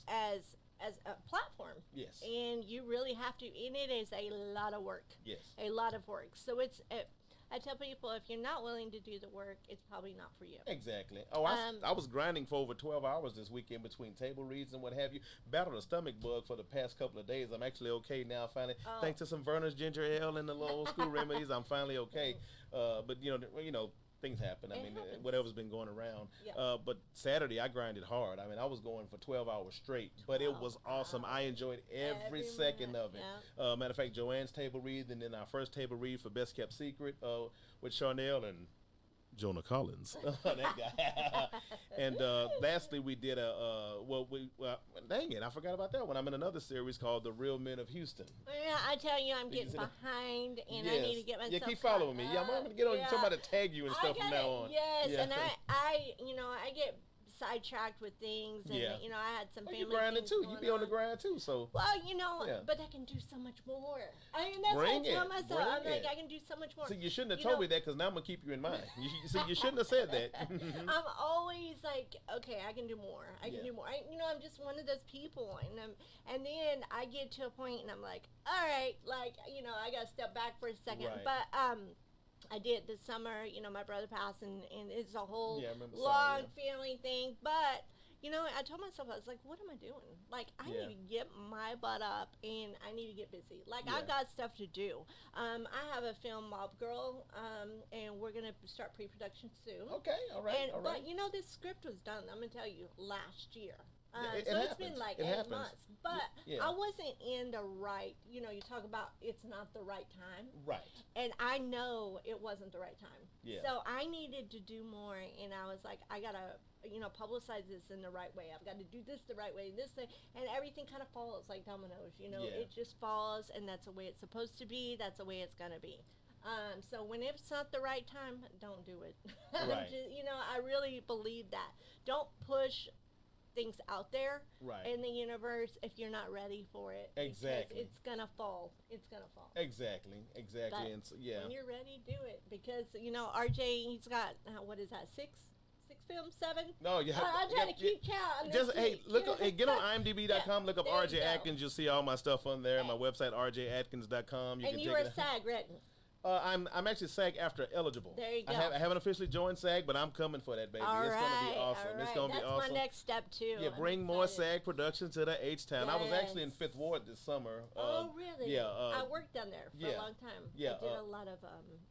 as a platform. Yes. And you really have to, and it is a lot of work. Yes. A lot of work. So I tell people, if you're not willing to do the work, it's probably not for you. Exactly. Oh, I was grinding for over 12 hours this weekend between table reads and what have you. Battled a stomach bug for the past couple of days. I'm actually okay now, finally. Thanks to some Verner's ginger ale and the little old school remedies, I'm finally okay. But, things happen. I mean, whatever's been going around. Yeah. But Saturday, I grinded hard. I mean, I was going for 12 hours straight, but it was awesome. I enjoyed every second of it. Yeah. Matter of fact, Joanne's table read, and then our first table read for Best Kept Secret with Charnel and Jonah Collins, that guy. And lastly, we did dang it, I forgot about that one. I'm in another series called The Real Men of Houston. Yeah, I tell you, I'm getting behind, and I need to get myself. Yeah, keep following me. I'm going to get on you, somebody to tag you and stuff from now on. Yes, and I get sidetracked with things, and I had some family. You grinding too. You be on the grind too. So but I can do so much more. I mean, that's what I tell myself. I'm like, I can do so much more. See, you shouldn't have told me that, because now I'm gonna keep you in mind. You shouldn't have said that. I'm always like, okay, I can do more. I can do more. I'm just one of those people, and then I get to a point, and I'm like, all right, I gotta step back for a second. Right. But I did this summer, my brother passed, and it's a whole long family thing. But, I told myself, I was like, what am I doing? Like, I need to get my butt up, and I need to get busy. Like, I've got stuff to do. I have a film, Mob Girl, and we're going to start pre-production soon. Okay, all right. But, this script was done, I'm going to tell you, last year. So it's been like it 8 happens. months. But I wasn't in the right, you talk about it's not the right time. Right. And I know it wasn't the right time. Yeah. So I needed to do more. And I was like, I got to, publicize this in the right way. I've got to do this the right way, this thing. And everything kind of falls like dominoes, It just falls, and that's the way it's supposed to be. That's the way it's going to be. So when it's not the right time, don't do it. Right. I really believe that. Don't push things out there in the universe if you're not ready for it. Exactly. It's gonna fall. It's gonna fall. Exactly. But And so, when you're ready, do it, because RJ, he's got what is that, six films, 7? No, yeah. I'm trying to keep count. Just get on IMDb.com. Look up RJ Atkins. You'll see all my stuff on there. My website RJAtkins.com. And you were SAG written. I'm actually SAG after eligible. There you go. I haven't officially joined SAG, but I'm coming for that, baby. All it's right, gonna be awesome. All right. It's gonna be awesome. That's my next step too. Yeah, bring more SAG production to the H-Town. Yes. I was actually in Fifth Ward this summer. Oh, really? Yeah. I worked down there for a long time. Yeah. I did a lot of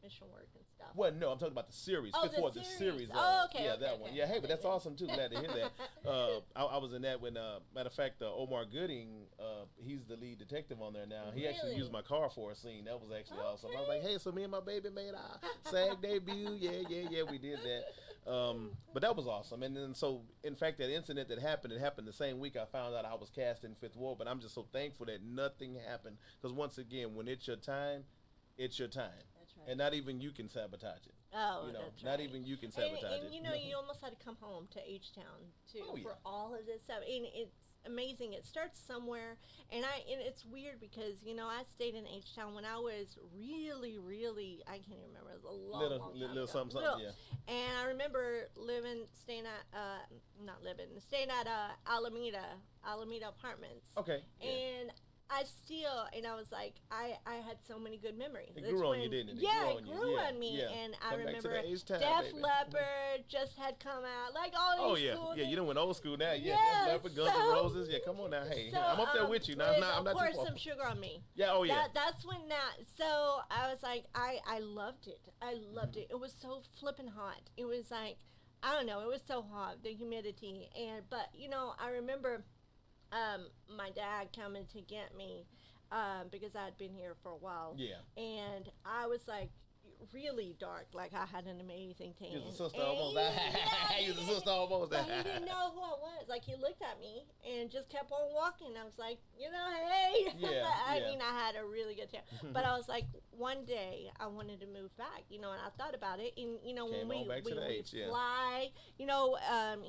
mission work and stuff. Well, no, I'm talking about the series. Oh, Fifth Ward, the series. Okay. Yeah, okay, that okay. one. Yeah, hey, but that's awesome too. Glad to hear that. I was in that when, matter of fact, Omar Gooding, he's the lead detective on there now. He actually used my car for a scene. That was actually awesome. I was like, hey, so me and my baby made our SAG debut. Yeah, we did that. But that was awesome. And then, so, in fact, that incident that happened, it happened the same week I found out I was cast in Fifth Ward. But I'm just so thankful that nothing happened. Because once again, when it's your time, it's your time. That's right. And not even you can sabotage it. Oh, that's right. Not even you can sabotage it. And you almost had to come home to H-Town too for all of this stuff. And it's amazing. It starts somewhere, and it's weird because I stayed in H-Town when I was really, really, I can't even remember. It was a long time ago. Something, yeah. And I remember staying at Alameda Apartments. Okay. And I was like, I had so many good memories. It grew on you, didn't it? It grew on me. Yeah. And I Come remember H-Town, Def baby. Leppard just had come out. Like all these schools. Yeah, you done went old school now. Yeah, Yes, Def Leppard, Guns N' Roses. Yeah, come on now. Hey, So, I'm up there with you. Now, with, I'm not of course, too far. some Sugar on Me. Yeah, yeah. That's when so I was like, I loved it. I loved it. It was so flipping hot. It was like, I don't know, it was so hot, the humidity. But I remember my dad coming to get me because I had been here for a while. Yeah. And I was like, really dark, like I had an amazing tan. He was a sister almost. He was a sister almost. But he didn't know who I was. Like, he looked at me and just kept on walking. I was like, hey. Yeah, I mean, I had a really good tan. But I was like, one day I wanted to move back, and I thought about it. And, when we fly,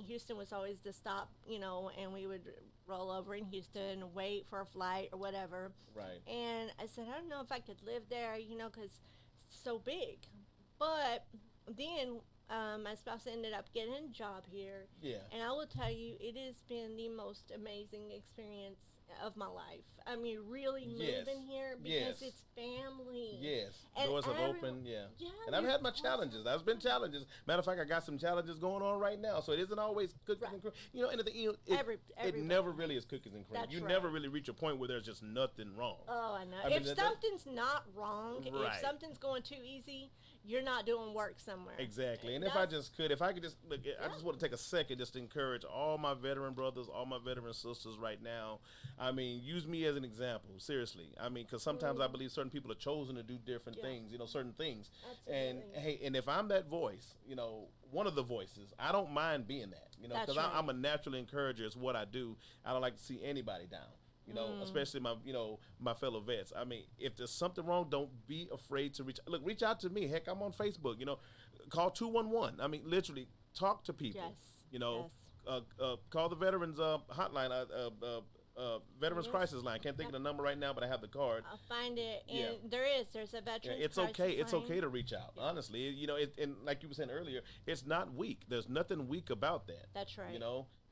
Houston was always the stop, and we would roll over in Houston, wait for a flight or whatever. Right. And I said, I don't know if I could live there, because it's so big. But then my spouse ended up getting a job here. Yeah. And I will tell you, it has been the most amazing experience of my life. I mean, really moving here because it's family. Yes. And Doors have opened, Yeah. And I've had my challenges. There's been challenges. Matter of fact, I got some challenges going on right now. So it isn't always cookies and cream. It never really is cookies and cream. That's you right. never really reach a point where there's just nothing wrong. Oh, I know. If something's not wrong, if something's going too easy, you're not doing work somewhere. Exactly. And if I could just look, I just want to take a second just to encourage all my veteran brothers, all my veteran sisters right now. I mean, use me as an example. Seriously. I mean, because sometimes I believe certain people are chosen to do different things, certain things. Absolutely. And if I'm that voice, one of the voices, I don't mind being that, because I'm a natural encourager. It's what I do. I don't like to see anybody down. Especially my fellow vets. I mean, if there's something wrong, don't be afraid to reach out to me. Heck, I'm on Facebook. Call 211. I mean, literally talk to people. Yes. Call the veterans hotline. Veterans Crisis Line. Can't think of the number right now, but I have the card. I'll find it. And there's a veterans it's crisis okay. It's line. okay to reach out. Honestly, and like you were saying earlier, it's not weak. There's nothing weak about that. That's right.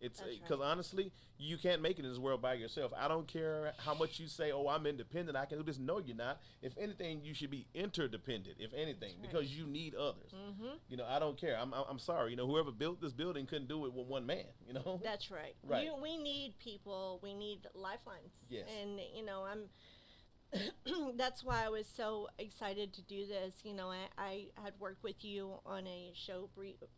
It's because honestly, you can't make it in this world by yourself. I don't care how much you say, "Oh, I'm independent. I can do this." No, you're not. If anything, you should be interdependent. If anything, because you need others. Mm-hmm. I don't care. I'm sorry. Whoever built this building couldn't do it with one man. That's right. Right. We need people. We need lifelines. Yes. And that's why I was so excited to do this. You know, I had worked with you on a show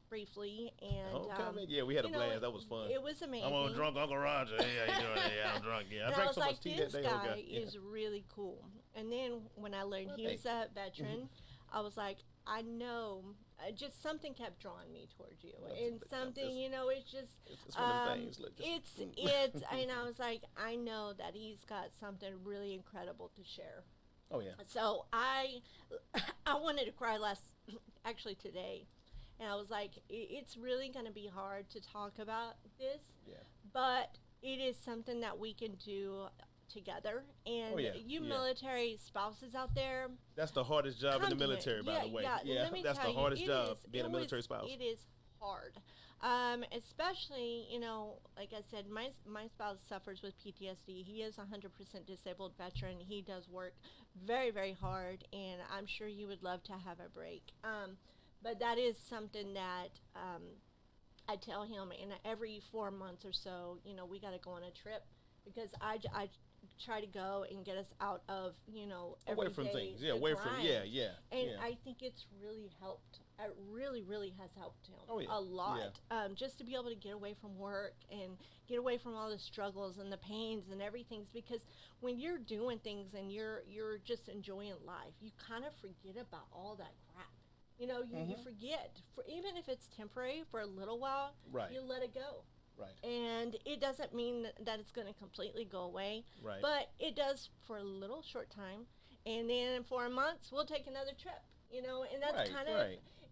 briefly, and Yeah, we had a you know, blast. That was fun. It was amazing. I'm on drunk Uncle Roger. Hey, how you doing? Yeah, I'm drunk. Yeah, I And drank was so like, much tea this that day. guy is really cool. And then when I learned he was a veteran, I was like, I know. Just something kept drawing me towards you, and something, you know, it's just it's one of the things. Look, it's and I was like, I know that he's got something really incredible to share. Oh yeah. So I wanted to cry actually today, and I was like, it's really going to be hard to talk about this, but it is something that we can do together. And you military spouses out there, that's the hardest job in the military, by the way. Yeah, that's the hardest job, being a military spouse. It is hard. Especially, you know, like I said, my spouse suffers with PTSD. He is 100% disabled veteran. He does work very, very hard, and I'm sure he would love to have a break. But that is something that I tell him, and every 4 months or so, you know, we got to go on a trip, because I try to go and get us out of, you know, away from things. Yeah, away from, And I think it's really helped. It really, really has helped him a lot. Just to be able to get away from work and get away from all the struggles and the pains and everything. Because when you're doing things and you're just enjoying life, you kind of forget about all that crap. You know, you forget. Even if it's temporary for a little while, you let it go. Right. And it doesn't mean that it's going to completely go away. Right. But it does for a little short time. And then in 4 months, we'll take another trip. You know, and that's kind of,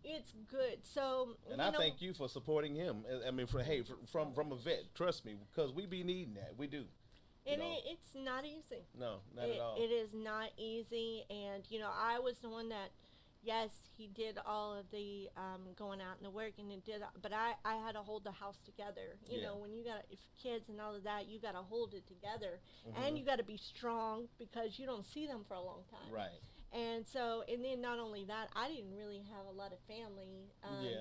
it's good. So, and I thank you for supporting him. I mean, from a vet, trust me, because we be needing that. We do. And it's not easy. No, not at all. It is not easy. And, you know, I was the one that, yes, he did all of the going out and the work, and it did, but I had to hold the house together. You know, when you got kids and all of that, you got to hold it together, and you got to be strong, because you don't see them for a long time. Right. And so, and then not only that, I didn't really have a lot of family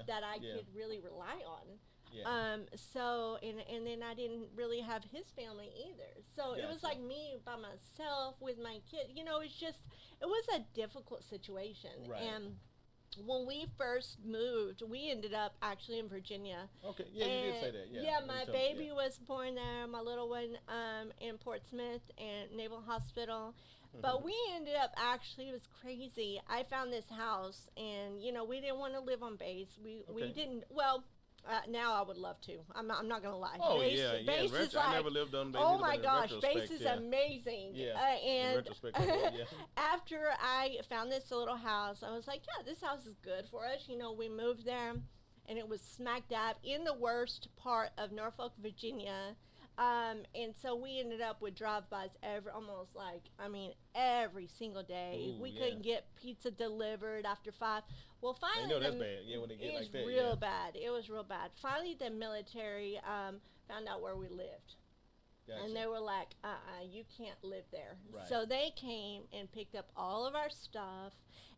that I could really rely on. Yeah. So, and then I didn't really have his family either. So it was like me by myself with my kid. You know, it was a difficult situation. Right. And when we first moved, we ended up actually in Virginia. Okay, yeah, you did say that. Yeah, yeah, my baby was born there, my little one in Portsmouth and Naval Hospital. But we ended up, actually, it was crazy. I found this house, and, you know, we didn't want to live on base. We didn't, well, now I would love to. I'm not going to lie. Oh, base is like, I never lived on base. Oh, my gosh, base is amazing. Yeah, and after I found this little house, I was like, yeah, this house is good for us. You know, we moved there, and it was smack dab in the worst part of Norfolk, Virginia. And so we ended up with drive-bys every single day. Ooh, we couldn't get pizza delivered after 5. Well, finally, I know that's bad. Yeah, when they get like that. Real bad. It was real bad. Finally, the military found out where we lived. Gotcha. And they were like, you can't live there. Right. So they came and picked up all of our stuff,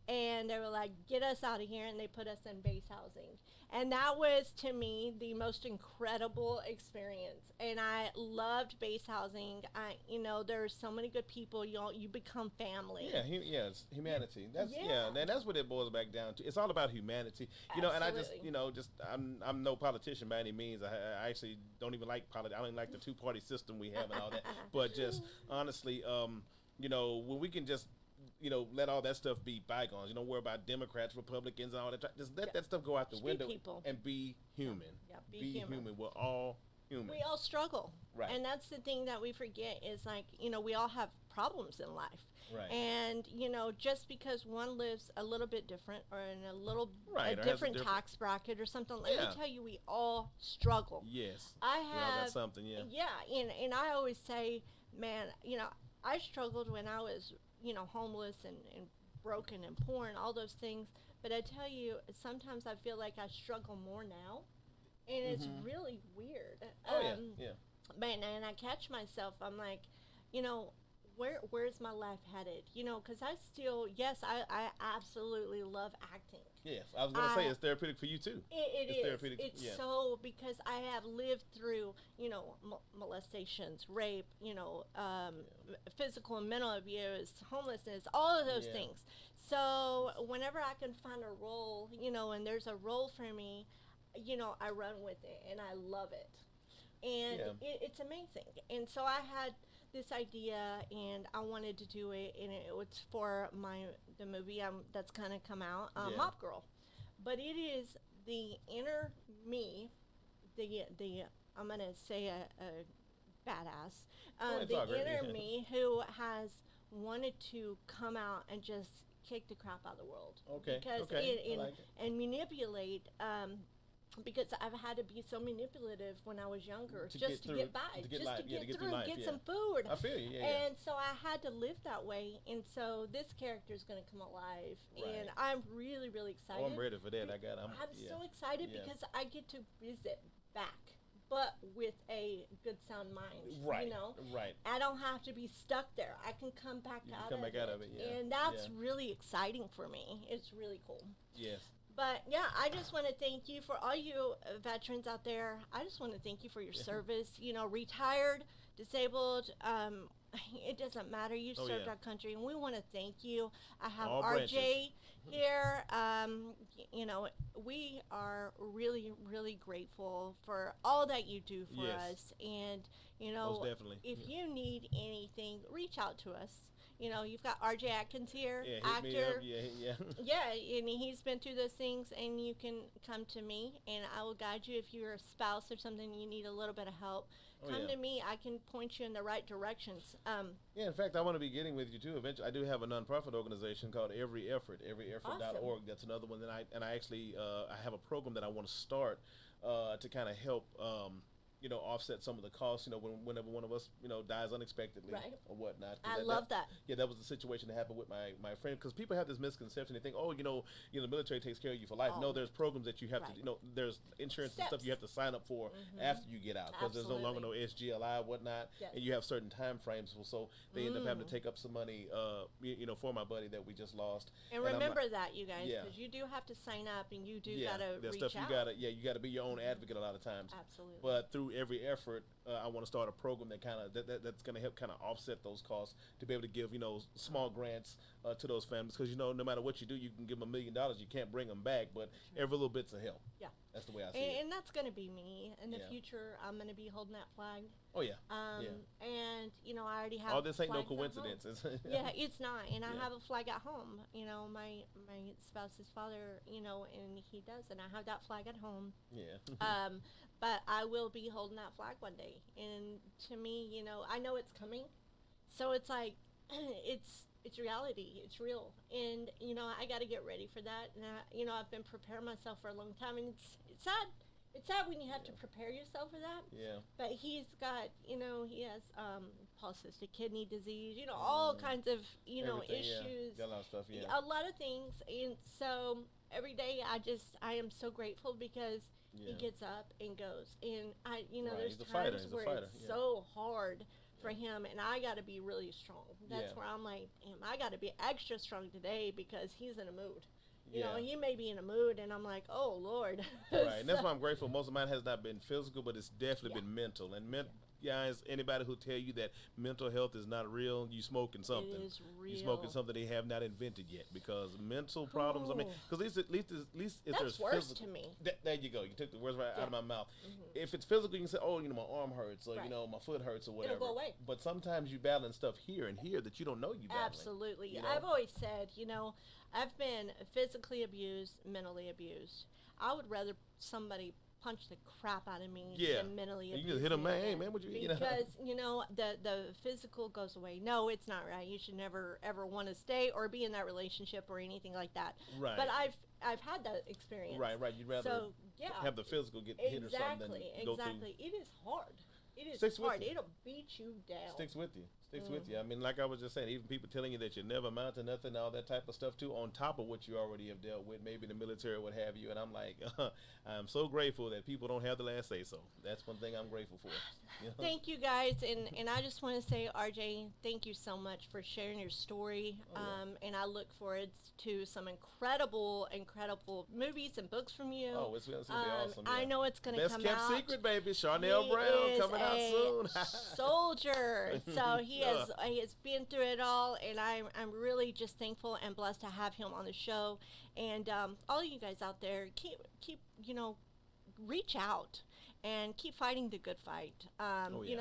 and they were like, get us out of here, and they put us in base housing. And that was, to me, the most incredible experience. And I loved base housing. You know, there's so many good people. You become family. Yeah, it's humanity. And that's what it boils back down to. It's all about humanity. You know, and I just, you know, I'm no politician by any means. I actually don't even like politics. I don't even like the two-party system we have and all that. But just honestly, you know, when we can just, you know, let all that stuff be bygones. You don't worry about Democrats, Republicans, and all that. Just let that stuff go out the window and be human. Yeah, be human. We're all human. We all struggle. Right. And that's the thing that we forget is, like, you know, we all have problems in life. Right. And, you know, just because one lives a little bit different or in a different tax bracket or something, let me tell you, we all struggle. Yes. We all got something, Yeah, and I always say, man, you know, I struggled when I was, you know, homeless and broken and poor and all those things. But I tell you, sometimes I feel like I struggle more now. And it's really weird. Oh, yeah. Man, and I catch myself, I'm like, you know, where's my life headed? Because I still, yes, I absolutely love acting. Yes, I was going to say it's therapeutic for you too. It's therapeutic. It's so, because I have lived through, molestations, rape, physical and mental abuse, homelessness, all of those things. So whenever I can find a role, and there's a role for me, I run with it and I love it. And it's amazing. And so I had this idea and I wanted to do it, and it was for the movie that's kind of come out, Mop Girl. But it is the inner me, the I'm gonna say a badass, the inner me who has wanted to come out and just kick the crap out of the world. Okay. Because and manipulate. Because I've had to be so manipulative when I was younger, to get by, get some food. I feel you. And so I had to live that way, and so this character is going to come alive, and I'm really, really excited. Oh, I'm ready for that. I'm so excited because I get to visit back, but with a good sound mind. Right. Right. I don't have to be stuck there. I can come back out of it. Yeah. And that's really exciting for me. It's really cool. Yes. But yeah, I just want to thank you for all you veterans out there. I just want to thank you for your service. Retired, disabled, it doesn't matter. You've served our country, and we want to thank you. I have all RJ branches here. We are really, really grateful for all that you do for us. And most definitely. If you need anything, reach out to us. You've got RJ Atkins here, actor. Me up. Yeah, and he's been through those things, and you can come to me, and I will guide you. If you're a spouse or something, you need a little bit of help, come to me. I can point you in the right directions. In fact, I want to be getting with you too. Eventually, I do have a nonprofit organization called Every Effort, everyeffort.org. Awesome. That's another one that I actually I have a program that I want to start to kind of help. Offset some of the costs, whenever one of us, dies unexpectedly or whatnot. I love that. Yeah, that was the situation that happened with my friend, because people have this misconception. They think, the military takes care of you for life. No, there's programs that you have to, there's insurance and stuff you have to sign up for after you get out, because there's no longer no SGLI, whatnot, and you have certain time frames. So they end up having to take up some money, for my buddy that we just lost. And remember that, you guys, because you do have to sign up, and you do gotta reach stuff out. You gotta be your own advocate a lot of times. Absolutely. But through Every Effort, I want to start a program that that's going to help kind of offset those costs, to be able to give small grants to those families, because no matter what you do, you can give them $1 million, you can't bring them back, but every little bit's a help. Yeah, that's the way I see it. And that's going to be me in the future. I'm going to be holding that flag. Oh yeah. And I already have. All this ain't no coincidences. Yeah, it's not. And I have a flag at home. My spouse's father. And he does, and I have that flag at home. Yeah. But I will be holding that flag one day. And to me, I know it's coming. So it's like, it's reality. It's real. And, I got to get ready for that. And, I've been preparing myself for a long time. And it's sad. It's sad when you have to prepare yourself for that. Yeah. But he's got, he has polycystic kidney disease, all kinds of, issues. Got a lot of stuff, A lot of things. And so every day I am so grateful, because he gets up and goes. And there's times where it's so hard for him, and I got to be really strong. That's where I'm like, damn, I got to be extra strong today, because he's in a mood. He may be in a mood, and I'm like, oh, Lord. Right, and that's why I'm grateful. Most of mine has not been physical, but it's definitely been mental. And guys, anybody who tell you that mental health is not real, you smoking something. It is real. You smoking something they have not invented yet, because mental problems. I mean, because at least if that's there's worse physical, to me. There you go. You took the words right out of my mouth. If it's physical, you can say, oh, my arm hurts, or my foot hurts, or whatever. It'll go away. But sometimes you battling stuff here and here that you don't know you battling. Absolutely. I've always said, I've been physically abused, mentally abused. I would rather somebody punch the crap out of me than mentally abuse. You just hit them, man. Hey, man, what you Because, the physical goes away. No, it's not right. You should never, ever want to stay or be in that relationship or anything like that. Right. But I've had that experience. Right. You'd rather have the physical get hit or something than go through. It is hard. It is Sticks hard. with you. It'll beat you down. Sticks with you. sticks with you. I mean, like I was just saying, even people telling you that you never amount to nothing, all that type of stuff too, on top of what you already have dealt with, maybe in the military or what have you. And I'm like, I'm so grateful that people don't have the last say so. That's one thing I'm grateful for. You know? Thank you guys, and I just want to say, RJ, thank you so much for sharing your story. And I look forward to some incredible movies and books from you. Oh, it's gonna be awesome. Yeah. I know it's gonna come out. Best kept secret, baby. Charnel Brown coming out soon. Soldier. So he has been through it all, and I'm really just thankful and blessed to have him on the show. And all you guys out there, keep reach out and keep fighting the good fight. We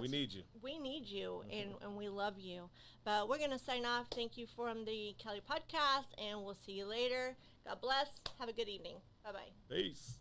need you. We need you, and we love you. But we're gonna sign off. Thank you from the Kelly Podcast, and we'll see you later. God bless. Have a good evening. Bye bye. Peace.